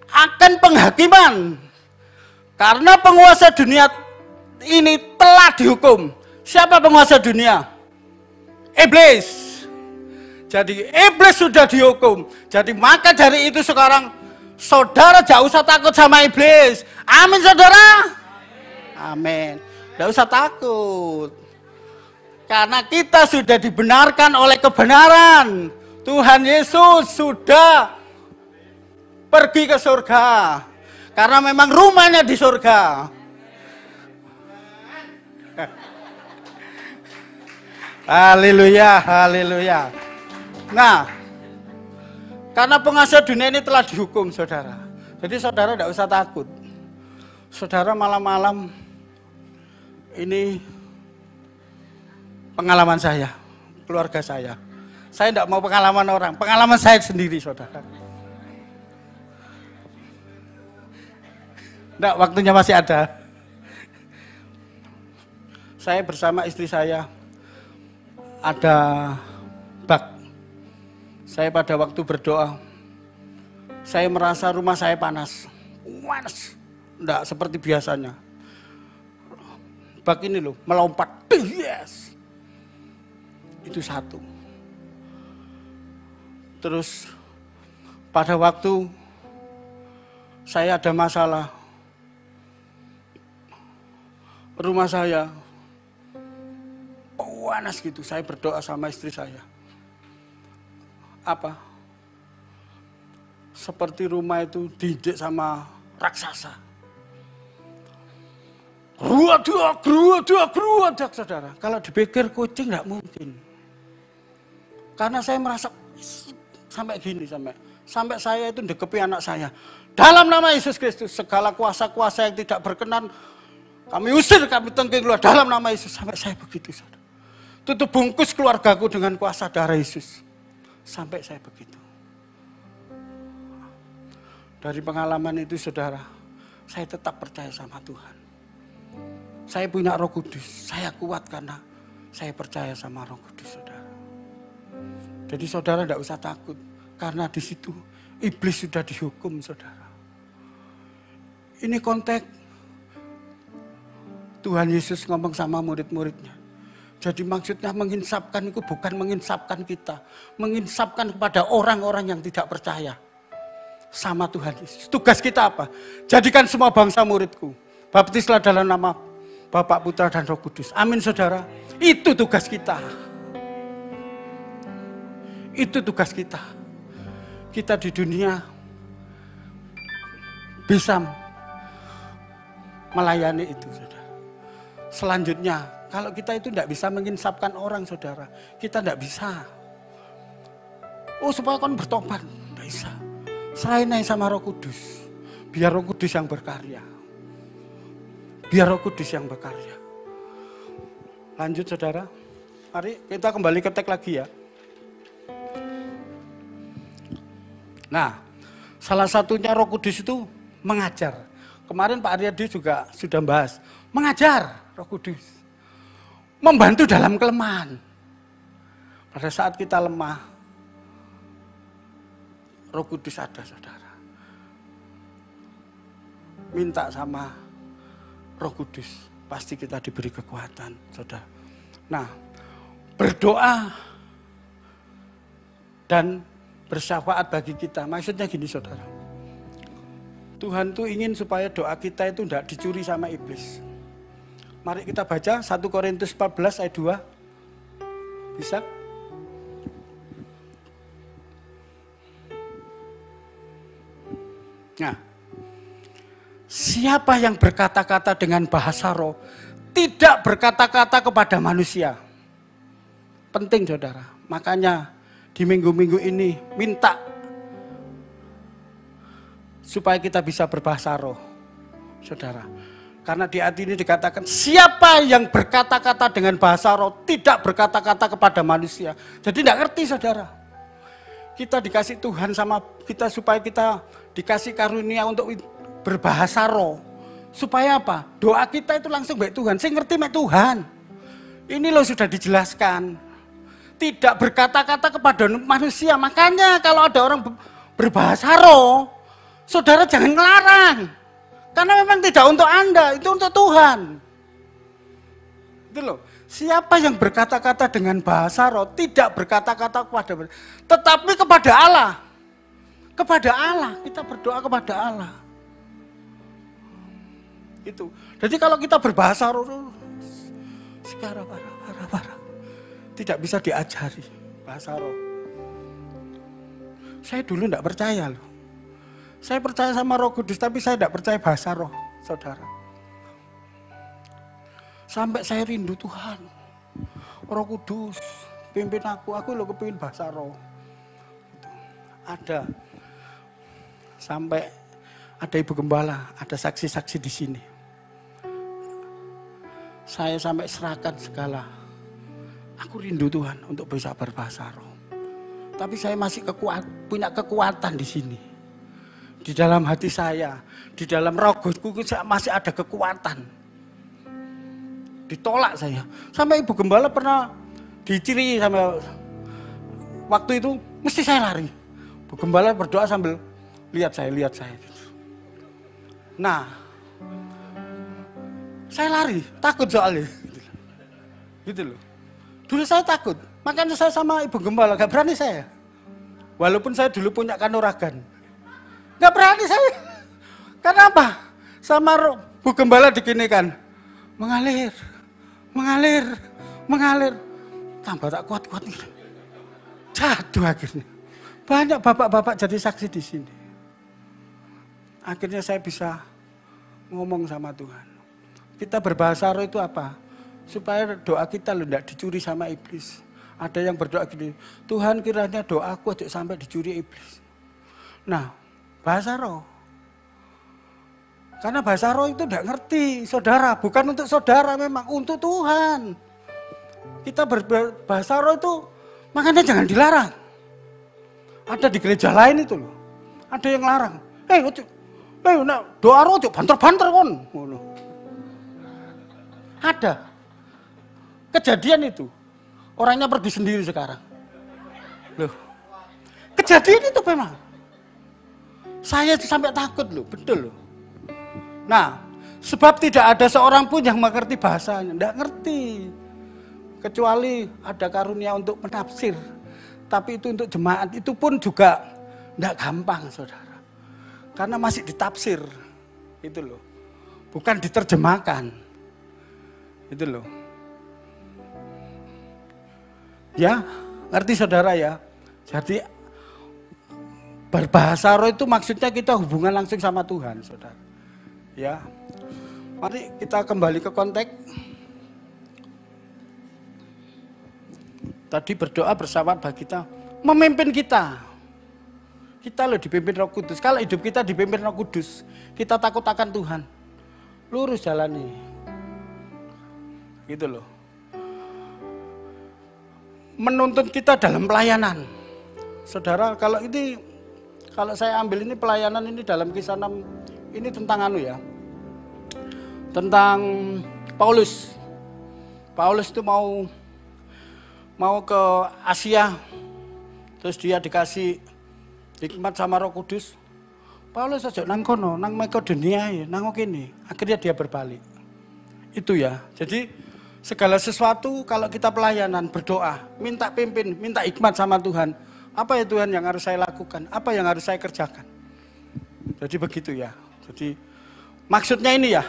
Akan penghakiman. Karena penguasa dunia ini telah dihukum. Siapa penguasa dunia? Iblis. Jadi iblis sudah dihukum. Jadi maka dari itu sekarang saudara jangan usah takut sama iblis. Amin, saudara. Amin. Tidak usah takut. Karena kita sudah dibenarkan oleh kebenaran. Tuhan Yesus sudah pergi ke surga. Karena memang rumahnya di surga. Haleluya, haleluya. Nah, karena penguasa dunia ini telah dihukum, saudara. Jadi saudara tidak usah takut. Saudara malam-malam ini pengalaman saya, keluarga saya. Saya tidak mau pengalaman orang, pengalaman saya sendiri, saudara. Tidak, waktunya masih ada. Saya bersama istri saya ada bak. Saya pada waktu berdoa, saya merasa rumah saya panas. Tidak seperti biasanya. bak ini loh, melompat. Yes. Itu satu. Terus pada waktu saya ada masalah, rumah saya panas gitu, saya berdoa sama istri saya. Apa? Seperti rumah itu diinjek sama raksasa. Geruadak, saudara. Kalau dipikir kucing nggak mungkin. Karena saya merasa sampai gini, sampai saya itu dekepi anak saya. Dalam nama Yesus Kristus, segala kuasa-kuasa yang tidak berkenan, kami usir, kami tengking keluar dalam nama Yesus. Sampai saya begitu, saudara. Tutup bungkus keluargaku dengan kuasa darah Yesus. Sampai saya begitu. Dari pengalaman itu, saudara, saya tetap percaya sama Tuhan. Saya punya Roh Kudus, saya kuat karena saya percaya sama Roh Kudus, saudara. Jadi saudara tidak usah takut, karena di situ iblis sudah dihukum, saudara. Ini konteks Tuhan Yesus ngomong sama murid-muridnya. Jadi maksudnya menginsapkan itu bukan menginsapkan kita, menginsapkan kepada orang-orang yang tidak percaya sama Tuhan Yesus. Tugas kita apa? Jadikan semua bangsa muridku. Baptislah dalam nama Bapa, Putra, dan Roh Kudus. Amin, saudara. Itu tugas kita. Itu tugas kita. Kita di dunia bisa melayani itu, saudara. Selanjutnya, kalau kita itu tidak bisa menginsapkan orang, saudara, kita tidak bisa. Oh, supaya kon bertobat, tidak bisa. Serahin aja sama Roh Kudus. Biar Roh Kudus yang berkarya. Biar Roh Kudus yang berkarya. Lanjut, saudara. Mari kita kembali ke teks lagi ya. Nah, salah satunya Roh Kudus itu mengajar. Kemarin Pak Aryadi juga sudah bahas. Mengajar Roh Kudus. Membantu dalam kelemahan. Pada saat kita lemah, Roh Kudus ada, saudara. Minta sama Roh Kudus, pasti kita diberi kekuatan, saudara. Nah, berdoa dan bersyafaat bagi kita. Maksudnya gini, saudara. Tuhan tuh ingin supaya doa kita itu tidak dicuri sama iblis. Mari kita baca 1 Korintus 14 ayat 2. Bisa? Nah, siapa yang berkata-kata dengan bahasa roh, tidak berkata-kata kepada manusia. Penting, saudara. Makanya di minggu-minggu ini minta supaya kita bisa berbahasa roh, saudara. Karena di ayat ini dikatakan, siapa yang berkata-kata dengan bahasa roh, tidak berkata-kata kepada manusia. Jadi tidak ngerti, saudara. Kita dikasih Tuhan sama kita supaya kita dikasih karunia untuk berbahasa roh. Supaya apa? Doa kita itu langsung baik Tuhan. Saya ngerti baik Tuhan. Ini loh sudah dijelaskan. Tidak berkata-kata kepada manusia. Makanya kalau ada orang berbahasa roh, saudara jangan ngelarang. Karena memang tidak untuk Anda, itu untuk Tuhan. Itu loh. Siapa yang berkata-kata dengan bahasa roh, tidak berkata-kata kepada manusia, tetapi kepada Allah. Kepada Allah, kita berdoa kepada Allah. Itu. Jadi kalau kita berbahasa roh, sekarang tidak bisa diajari bahasa roh. Saya dulu tidak percaya loh. Saya percaya sama Roh Kudus, tapi saya tidak percaya bahasa roh, saudara. Sampai saya rindu Tuhan. Roh Kudus, pimpin aku lo kepingin bahasa roh. Gitu. Ada. Sampai ada ibu gembala, ada saksi-saksi di sini. Saya sampai serahkan segala. Aku rindu Tuhan untuk bisa berbahasa roh. Tapi saya masih punya kekuatan di sini. Di dalam hati saya, di dalam rogoku masih ada kekuatan. Ditolak saya. Sampai ibu gembala pernah diciri sama waktu itu mesti saya lari. Ibu gembala berdoa sambil lihat saya. Nah, Saya lari, takut soalnya. Gitu loh. Dulu saya takut, makanya saya sama Ibu Gembala, gak berani saya. Walaupun saya dulu punya kanuragan. Gak berani saya. Kenapa? Sama Bu Gembala diginikan. Mengalir, mengalir, mengalir. Tambah tak kuat-kuat gitu. Jatuh akhirnya. Banyak bapak-bapak jadi saksi di sini. Akhirnya saya bisa ngomong sama Tuhan. Kita berbahasa roh itu apa? Supaya doa kita loh tidak dicuri sama iblis. Ada yang berdoa gini, Tuhan kiranya doaku aja sampai dicuri iblis. Nah, bahasa roh. Karena bahasa roh itu tidak ngerti, saudara. Bukan untuk saudara memang, untuk Tuhan. Kita berbahasa roh itu, makanya jangan dilarang. Ada di gereja lain itu loh. Ada yang larang. Doa roh aja banter-banter kon. Ada. Kejadian itu. Orangnya pergi sendiri sekarang. Loh. Kejadian itu memang. Saya sampai takut loh, betul loh. Nah, sebab tidak ada seorang pun yang mengerti bahasanya, tidak ngerti. Kecuali ada karunia untuk menafsir. Tapi itu untuk jemaat, itu pun juga tidak gampang, saudara. Karena masih ditafsir, itu loh. Bukan diterjemahkan, itu loh. Ya, ngerti saudara ya. Jadi berbahasa roh itu maksudnya kita hubungan langsung sama Tuhan, saudara. Ya, mari kita kembali ke konteks. Tadi berdoa bersahabat bagi kita, memimpin kita. Kita loh dipimpin Roh Kudus. Kalau hidup kita dipimpin Roh Kudus, kita takut akan Tuhan. Lurus jalani. Gitu loh. Menuntun kita dalam pelayanan. Saudara, kalau saya ambil ini pelayanan ini dalam Kisah 6, ini tentang tentang Paulus. Paulus itu mau ke Asia, terus dia dikasih hikmat sama Roh Kudus. Paulus aja nang kono, nang Makedonia ya, nang kene. Akhirnya dia berbalik. Itu ya. Jadi segala sesuatu kalau kita pelayanan, berdoa, minta pimpin, minta hikmat sama Tuhan. Apa ya Tuhan yang harus saya lakukan? Apa yang harus saya kerjakan? Jadi begitu ya. Jadi maksudnya ini ya,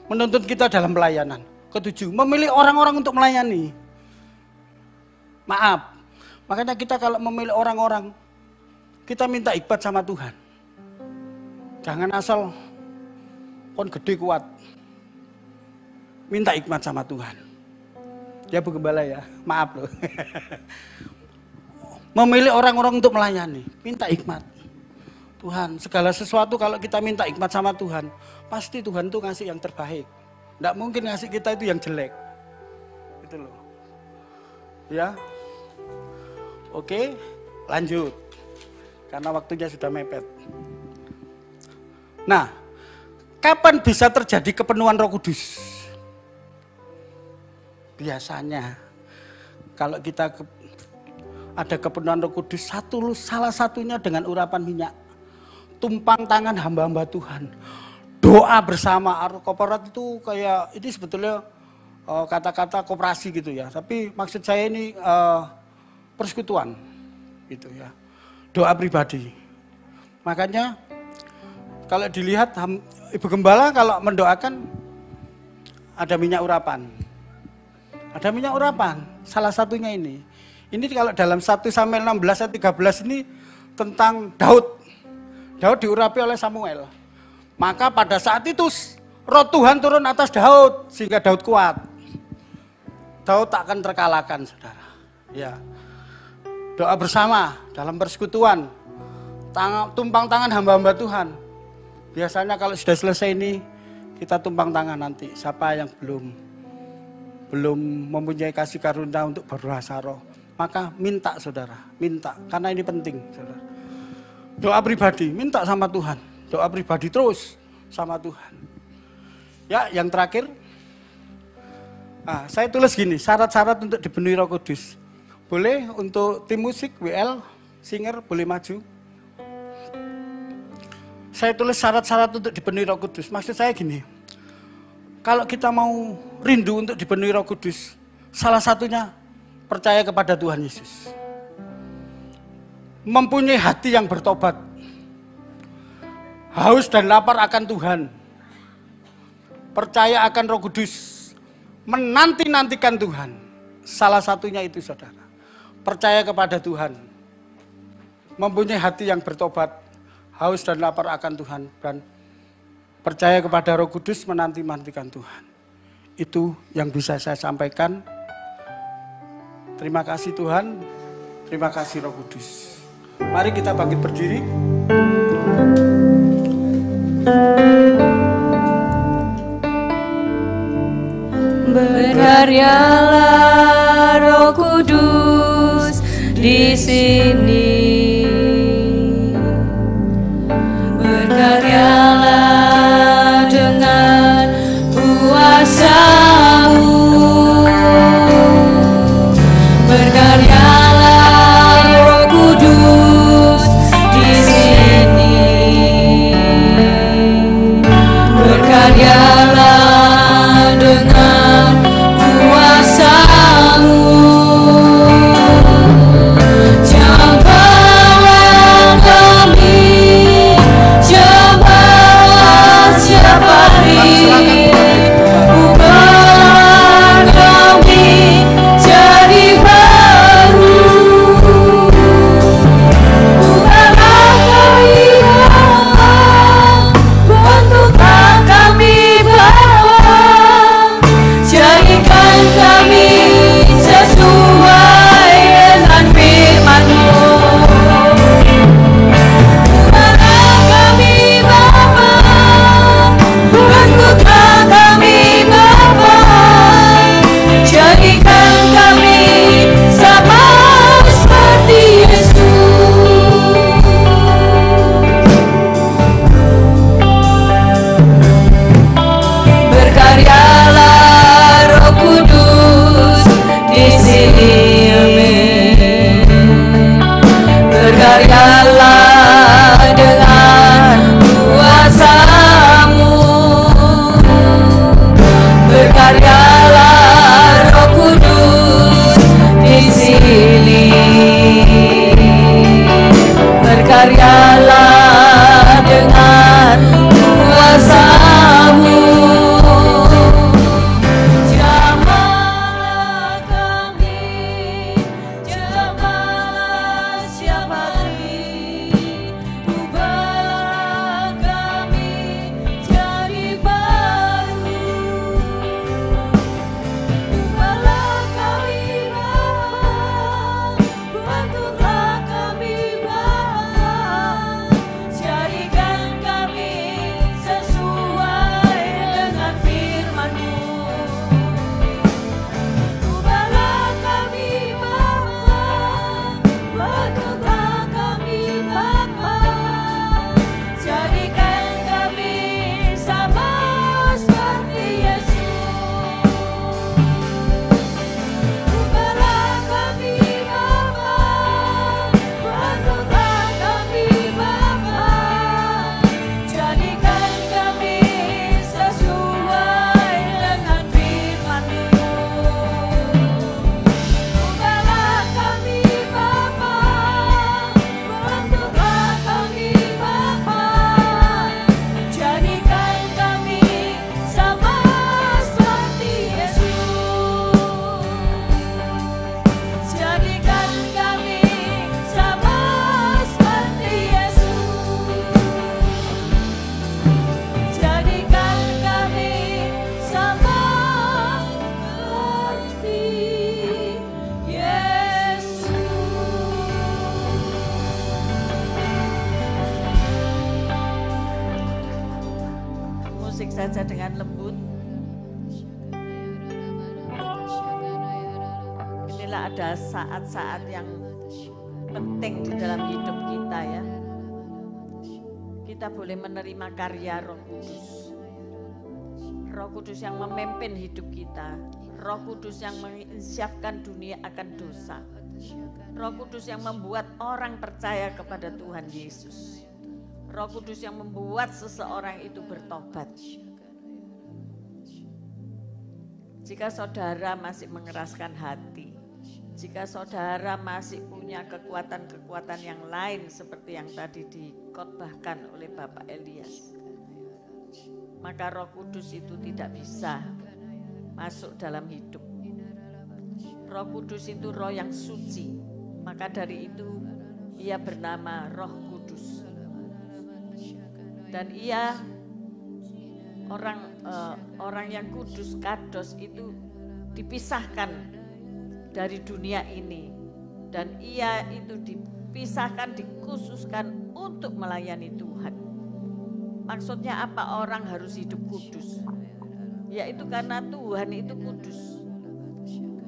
menuntut kita dalam pelayanan. Ketujuh, memilih orang-orang untuk melayani. Maaf, makanya kita kalau memilih orang-orang, kita minta hikmat sama Tuhan. Jangan asal kon gede kuat. Minta hikmat sama Tuhan. Ya Bu Gembala ya, maaf loh. Memilih orang-orang untuk melayani, minta hikmat. Tuhan, segala sesuatu kalau kita minta hikmat sama Tuhan, pasti Tuhan tuh ngasih yang terbaik. Nggak mungkin ngasih kita itu yang jelek. Gitu loh. Ya. Oke, lanjut. Karena waktunya sudah mepet. Nah, kapan bisa terjadi kepenuhan Roh Kudus? Biasanya kalau kita ada kepenuhan Roh Kudus, salah satunya dengan urapan minyak. Tumpang tangan hamba-hamba Tuhan. Doa bersama, korporat itu kayak, ini sebetulnya kata-kata koperasi gitu ya. Tapi maksud saya ini persekutuan gitu ya. Doa pribadi. Makanya kalau dilihat Ibu Gembala kalau mendoakan ada minyak urapan. Ada minyak urapan, salah satunya ini. Ini kalau dalam 1 Samuel 16 ayat 13 ini tentang Daud. Daud diurapi oleh Samuel. Maka pada saat itu roh Tuhan turun atas Daud sehingga Daud kuat. Daud tak akan terkalahkan, saudara. Ya. Doa bersama dalam persekutuan. Tumpang tangan hamba-hamba Tuhan. Biasanya kalau sudah selesai ini kita tumpang tangan nanti. Siapa yang belum mempunyai kasih karunia untuk berbahasa roh, maka minta saudara, minta. Karena ini penting, saudara. Doa pribadi, minta sama Tuhan. Doa pribadi terus sama Tuhan. Ya, yang terakhir. Nah, saya tulis gini, syarat-syarat untuk dipenuhi Roh Kudus. Boleh untuk tim musik, WL, singer, boleh maju. Saya tulis syarat-syarat untuk dipenuhi Roh Kudus. Maksud saya gini, Kalau kita mau rindu untuk dipenuhi Roh Kudus, salah satunya percaya kepada Tuhan Yesus. Mempunyai hati yang bertobat. Haus dan lapar akan Tuhan. Percaya akan Roh Kudus. Menanti-nantikan Tuhan. Salah satunya itu saudara. Percaya kepada Tuhan. Mempunyai hati yang bertobat. Haus dan lapar akan Tuhan. Dan percaya kepada Roh Kudus, menanti-nantikan Tuhan. Itu yang bisa saya sampaikan. Terima kasih Tuhan. Terima kasih Roh Kudus. Mari kita bangkit berdiri. Berkaryalah Roh Kudus di sini. Berkaryalah dengan kuasa-Mu. Berkaryalah Roh Kudus di sini. Berkaryalah dengan kuasa-Mu. Jambalah kami, jambalah setiap hari. Ubah kami jadi baru. Ubahlah kami Bapa, bentuklah kami Bapa, jadikan kami sesuai dengan firman-Mu. Ubahlah kami Bapa, bentuklah kami Bapa, jadikan kami sama seperti Yesus. Berkaryalah Roh Kudus di sini. Berkaryalah dengan kuasa-Mu. Berkaryalah Roh Kudus di sini. Berkaryalah dengan kuasa-Mu. Jambalah kami, jambalah setiap hari. Ubahlah kami jadi baru. Ubahlah kami Bapa, bentuklah kami Bapa, jadikan kami sesuai dengan firman-Mu. Ubahlah kami Bapa, bentuklah kami Bapa, jadikan kami sama seperti Yesus. Ubahlah kami Bapa, bentuklah kami Bapa, jadikan kami sesuai dengan firman-Mu. Ubahlah kami Bapa, bentuklah kami Bapa, jadikan kami sama seperti Yesus. Jadikan kami sama seperti Yesus. Jadikan kami sama seperti Yesus. Musik saja dengan lembut. Inilah ada saat-saat yang penting di dalam hidup kita ya. Kita boleh menerima karya Roh Kudus. Roh Kudus yang memimpin hidup kita. Roh Kudus yang menginsyafkan dunia akan dosa. Roh Kudus yang membuat orang percaya kepada Tuhan Yesus. Roh Kudus yang membuat seseorang itu bertobat. Jika saudara masih mengeraskan hati, jika saudara masih punya kekuatan-kekuatan yang lain seperti yang tadi dikhotbahkan oleh Bapak Elias, maka Roh Kudus itu tidak bisa masuk dalam hidup. Roh Kudus itu roh yang suci, maka dari itu ia bernama Roh Kudus. Dan ia orang yang kudus, kados itu dipisahkan dari dunia ini, dan ia itu dipisahkan, dikhususkan untuk melayani Tuhan. Maksudnya apa orang harus hidup kudus? Yaitu karena Tuhan itu kudus,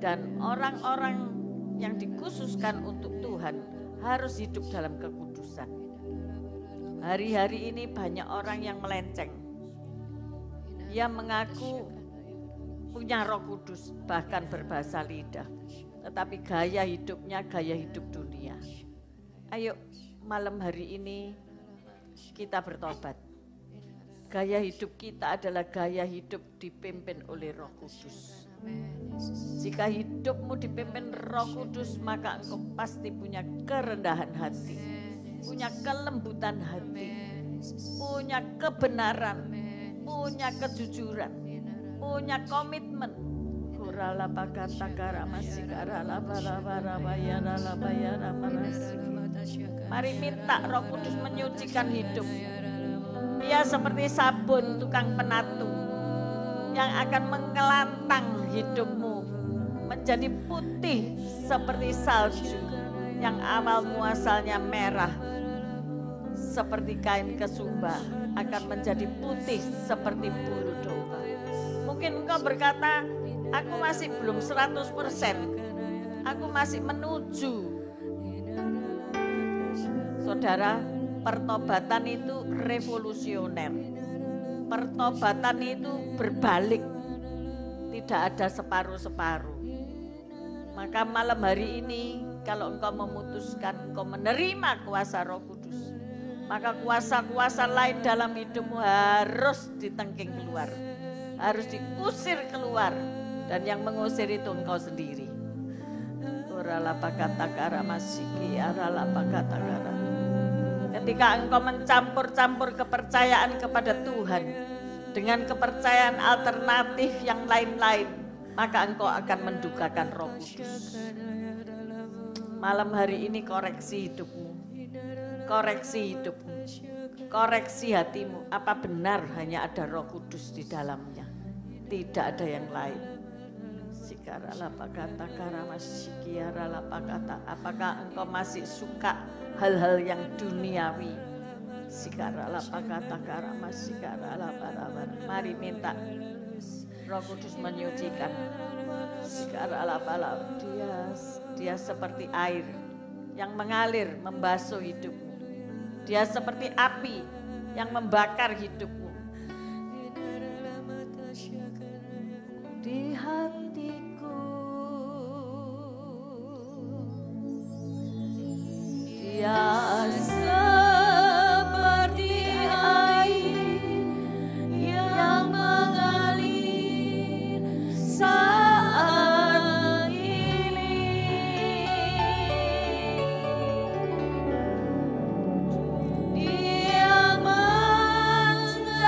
dan orang-orang yang dikhususkan untuk Tuhan harus hidup dalam kekudusan. Hari-hari ini banyak orang yang melenceng. Ia mengaku punya Roh Kudus, bahkan berbahasa lidah, tetapi gaya hidupnya gaya hidup dunia. Ayo malam hari ini kita bertobat. Gaya hidup kita adalah gaya hidup dipimpin oleh Roh Kudus. Jika hidupmu dipimpin Roh Kudus, maka engkau pasti punya kerendahan hati, punya kelembutan hati, punya kebenaran, punya kejujuran, punya komitmen. Mari minta Roh Kudus menyucikan hidup. Dia seperti sabun tukang penatu yang akan mengelantang hidupmu menjadi putih seperti salju yang awal muasalnya merah seperti kain kesumba, akan menjadi putih seperti bulu domba. Mungkin engkau berkata, aku masih belum 100%, aku masih menuju. Saudara, pertobatan itu revolusioner. Pertobatan itu berbalik, tidak ada separuh-separuh. Maka malam hari ini, kalau engkau memutuskan engkau menerima kuasa Roh Kudus, maka kuasa-kuasa lain dalam hidupmu harus ditengking keluar, harus diusir keluar, dan yang mengusir itu engkau sendiri. Ketika engkau mencampur-campur kepercayaan kepada Tuhan dengan kepercayaan alternatif yang lain-lain, maka engkau akan mendukakan Roh Kudus. Malam hari ini koreksi hidupmu, koreksi hidupmu, koreksi hatimu. Apa benar hanya ada Roh Kudus di dalamnya, tidak ada yang lain? Apakah engkau masih suka hal-hal yang duniawi? Mari minta Roh Kudus menyucikan. Dia seperti air yang mengalir membasuh hidupmu. Dia seperti api yang membakar hidupmu. Di hatiku dia seperti air yang mengalir saat ini. Dia menjadi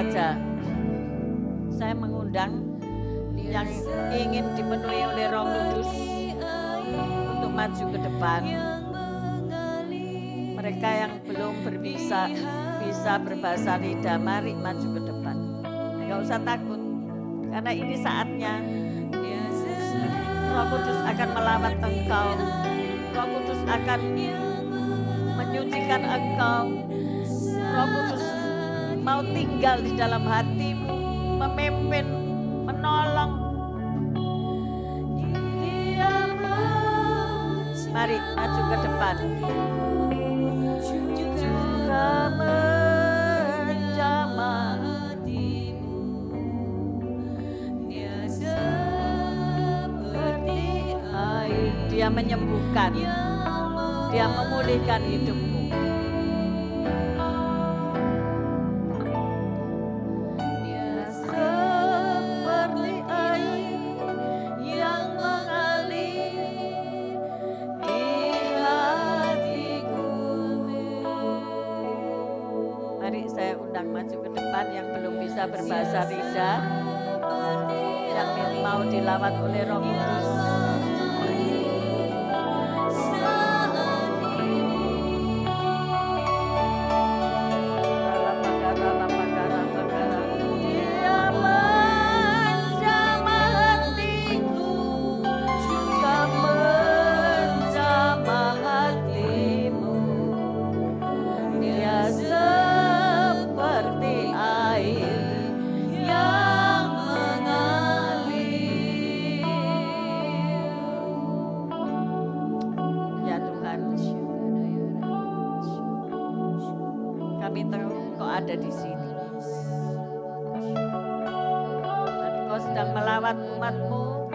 saja saya mengundang yang ingin dipenuhi oleh Roh Kudus untuk maju ke depan. Mereka yang belum bisa berbahasa lidah, mari maju ke depan. Enggak usah takut, karena ini saatnya Roh Kudus akan melawat engkau. Roh Kudus akan menyucikan engkau. Roh Kudus mau tinggal di dalam hatimu, memimpin, menolong. Mari maju ke depan. Juga menjamah hatimu, dia seperti air. Dia menyembuhkan, dia memulihkan hidupmu. Berbahasa lidah yang mau dilawat oleh Roh Kudus. Kami tahu Engkau ada di sini. Dan Engkau sedang melawat umat-Mu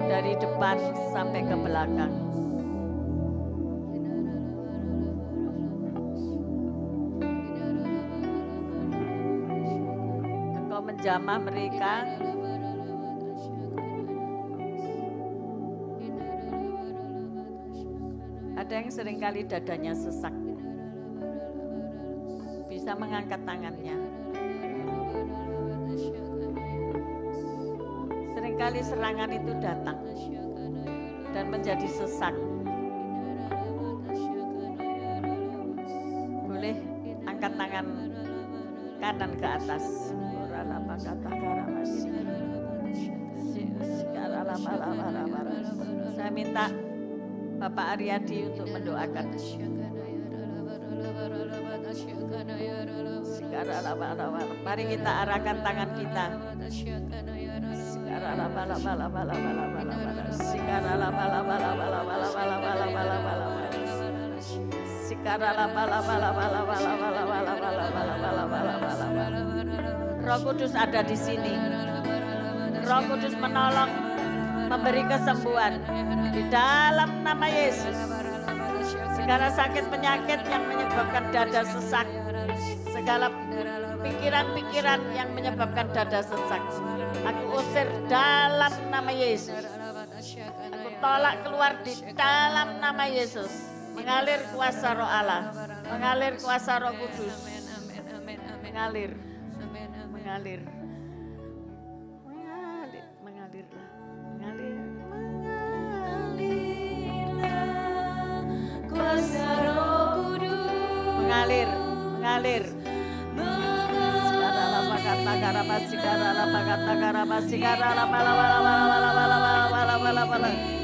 dari depan sampai ke belakang. Engkau menjamah mereka. Ada yang seringkali dadanya sesak, bisa mengangkat tangannya. Seringkali serangan itu datang dan menjadi sesak. Boleh angkat tangan kanan ke atas. Saya minta Bapak Aryadi untuk mendoakan. Mari kita arahkan tangan kita. Roh Kudus ada di sini. Roh Kudus menolong, memberi kesembuhan di dalam nama Yesus. Segala sakit penyakit yang menyebabkan dada sesak, segala pikiran-pikiran yang menyebabkan dada sesak, aku usir dalam nama Yesus. Aku tolak keluar di dalam nama Yesus. Mengalir kuasa Roh Allah, mengalir kuasa Roh Kudus, mengalir, mengalir, mengalirlah, mengalir. Kuasa Roh Kudus mengalir, mengalir.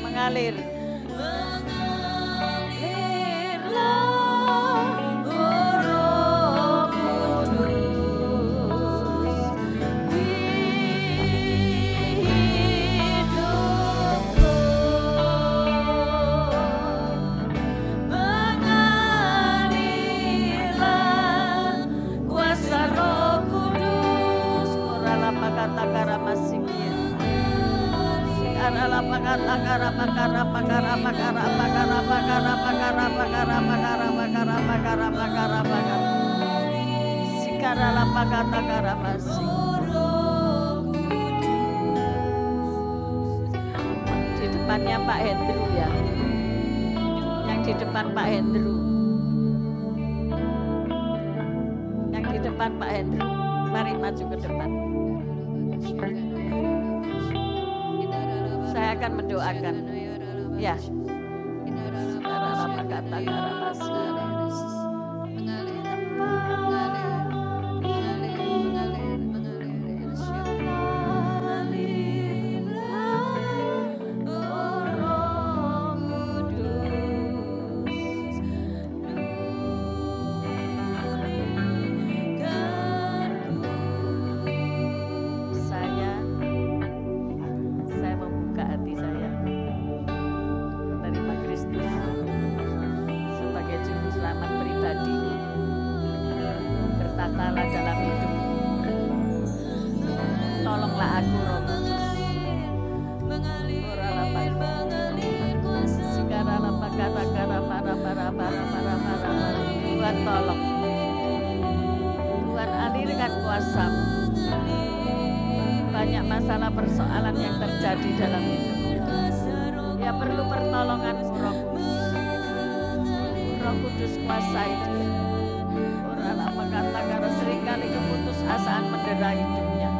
Mengalir. Di depannya Pak Hendru ya, yang di depan Pak Hendru, yang di depan depan Pak Hendro. Mari maju ke depan. Saya akan mendoakan. Ya. Sekarang apa kata bertatalah dalam hidup. Tolonglah aku, Roh Kudus. Tuhan tolong. Tuhan alirkan kuasa-Mu. Banyak masalah persoalan yang terjadi dalam hidup. Ya perlu pertolongan-Mu, Roh Kudus. Roh Kudus kuasai dia. Karena seringkali keputusasaan mendera hidupnya.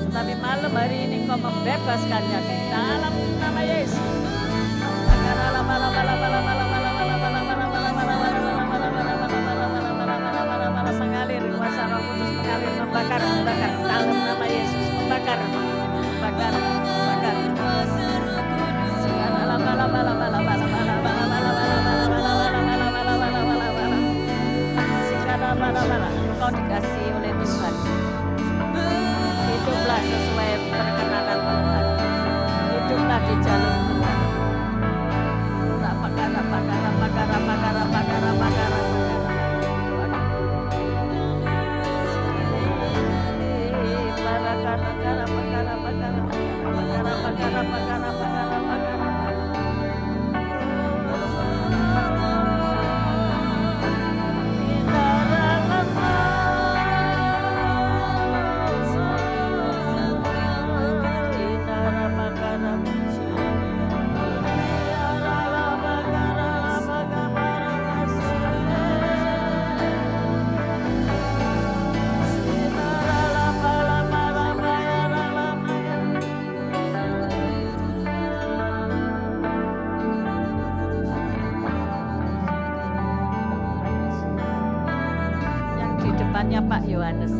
Tapi malam hari ini Kau membebaskannya di dalam nama Yesus. Mengalir kuasa Roh Kudus, mengalir, membakar dalam nama Yesus, membakar. Engkau dikasih oleh Tuhan. Hiduplah sesuai perkenanan Tuhan. Hiduplah di jalur Tuhan. Depannya Pak Yohanes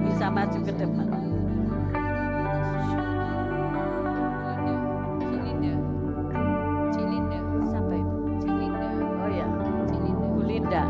bisa maju ke depan. Cilinda. Siapa itu? Cilinda. Oh ya, Bu Linda.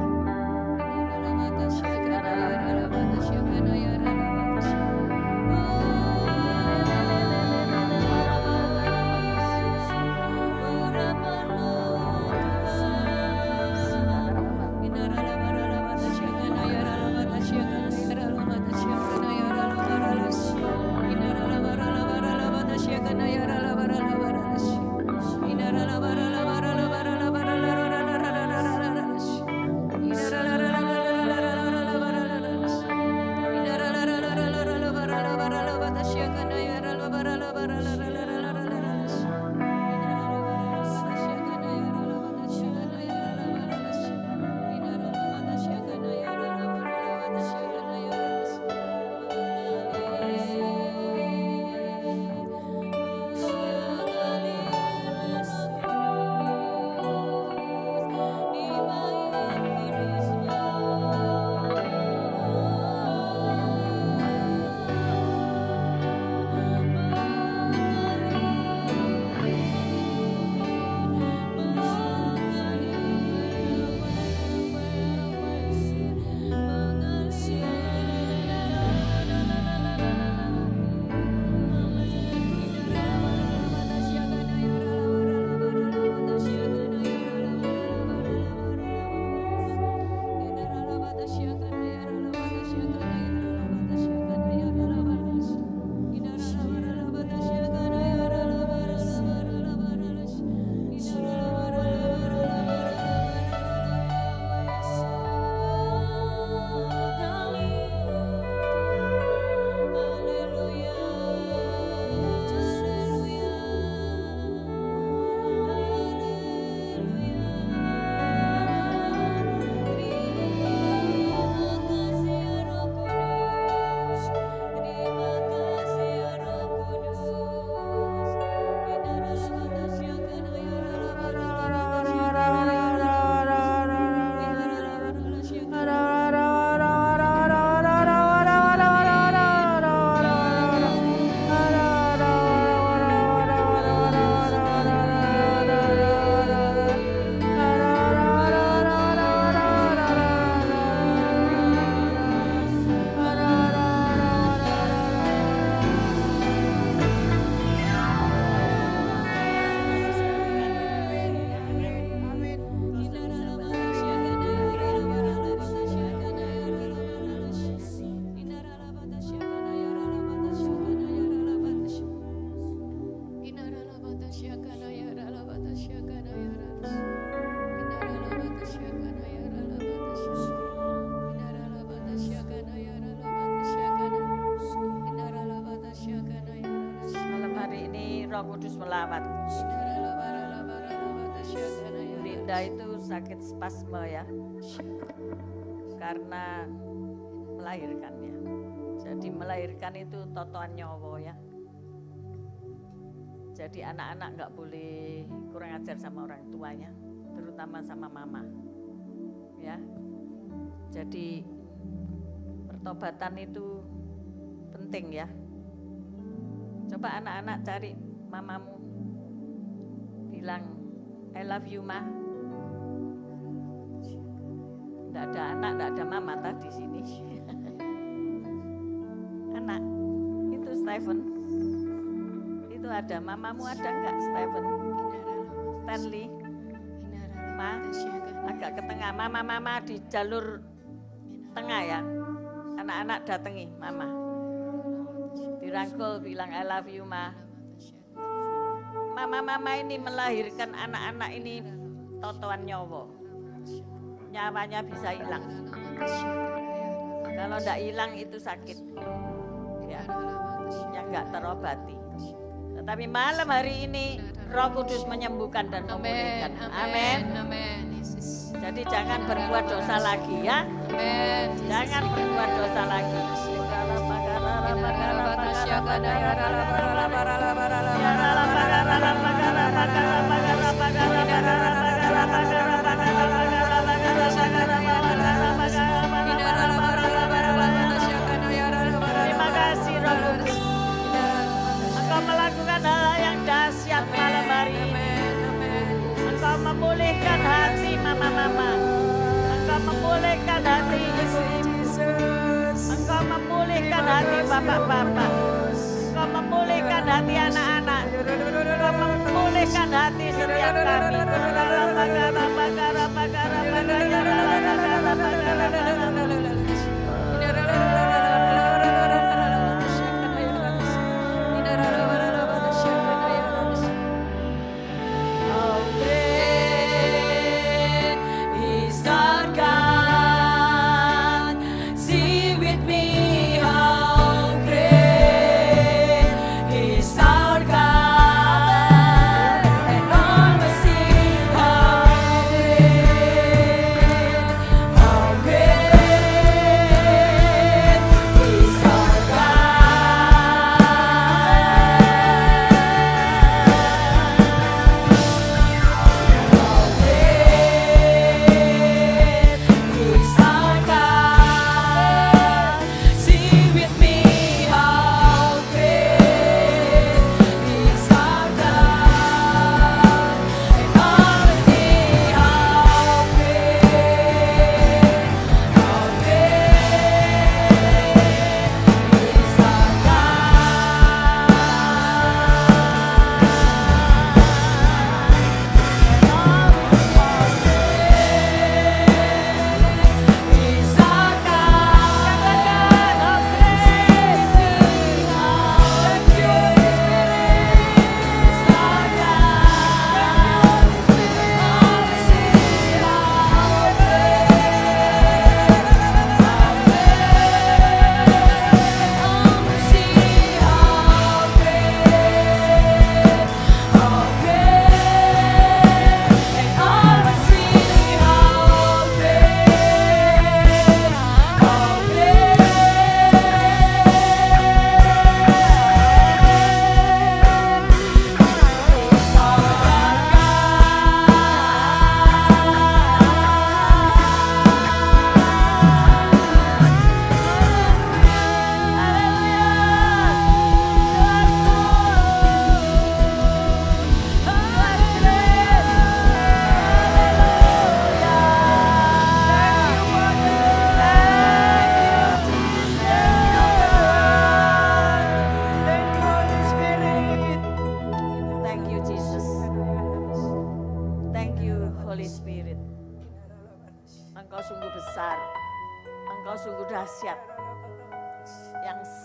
melawat. Linda itu sakit spasme ya, karena melahirkan ya. Jadi melahirkan itu totoan nyowo ya. Jadi anak-anak nggak boleh kurang ajar sama orang tuanya, terutama sama mama ya. Jadi pertobatan itu penting ya. Coba anak-anak cari mamamu, bilang I love you ma. Nggak ada anak, nggak ada mama tadi sini. Anak itu Stephen, itu ada mamamu, ada nggak Stephen? Stanley, ma agak ke tengah, mama di jalur tengah ya. Anak-anak datangi mama, dirangkul bilang I love you ma. Mama ini melahirkan anak-anak ini totoan nyowo, nyawanya bisa hilang. Kalau tidak hilang itu sakit ya, yang nggak terobati. Tetapi malam hari ini Roh Kudus menyembuhkan dan memulihkan. Amin. Jadi jangan berbuat dosa lagi ya. Jangan berbuat dosa lagi. Terima kasih Roh Kudus. Engkau melakukan hal yang dahsyat malam hari ini. Engkau memulihkan hati mama-mama. Engkau memulihkan hati ibu-ibu. Engkau memulihkan hati bapak-bapak. Engkau memulihkan hati anak-anak. Engkau memulihkan hati setiap kami.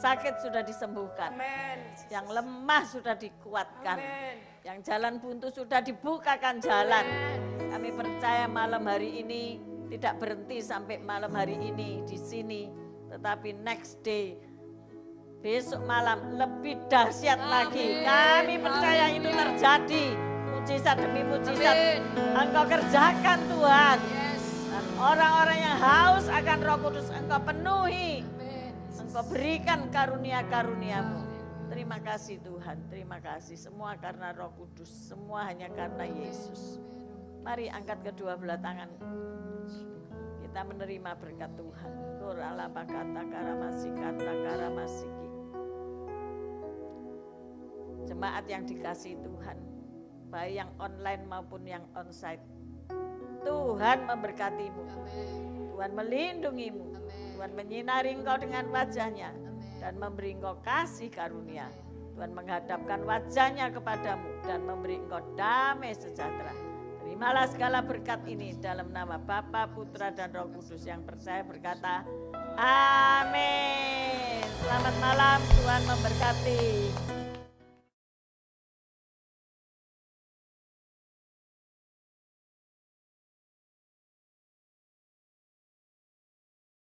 Sakit sudah disembuhkan, yang lemah sudah dikuatkan, yang jalan buntu sudah dibukakan jalan. Kami percaya malam hari ini tidak berhenti sampai malam hari ini di sini, tetapi next day besok malam lebih dahsyat lagi. Kami percaya itu terjadi. Mujizat demi mujizat Engkau kerjakan Tuhan. Dan orang-orang yang haus akan Roh Kudus Engkau penuhi. Engkau berikan karunia-karuniamu. Terima kasih Tuhan, terima kasih. Semua karena Roh Kudus, semua hanya karena Yesus. Mari angkat kedua belah tangan. Kita menerima berkat Tuhan. Kuralapa kata karamasi kata karamasiki. Jemaat yang dikasihi Tuhan, baik yang online maupun yang onsite, Tuhan memberkatimu, Tuhan melindungimu, Tuhan menyinari engkau dengan wajahnya dan memberi engkau kasih karunia. Tuhan menghadapkan wajahnya kepadamu dan memberi engkau damai sejahtera. Terimalah segala berkat ini dalam nama Bapa, Putra, dan Roh Kudus. Yang percaya berkata, amin. Selamat malam, Tuhan memberkati.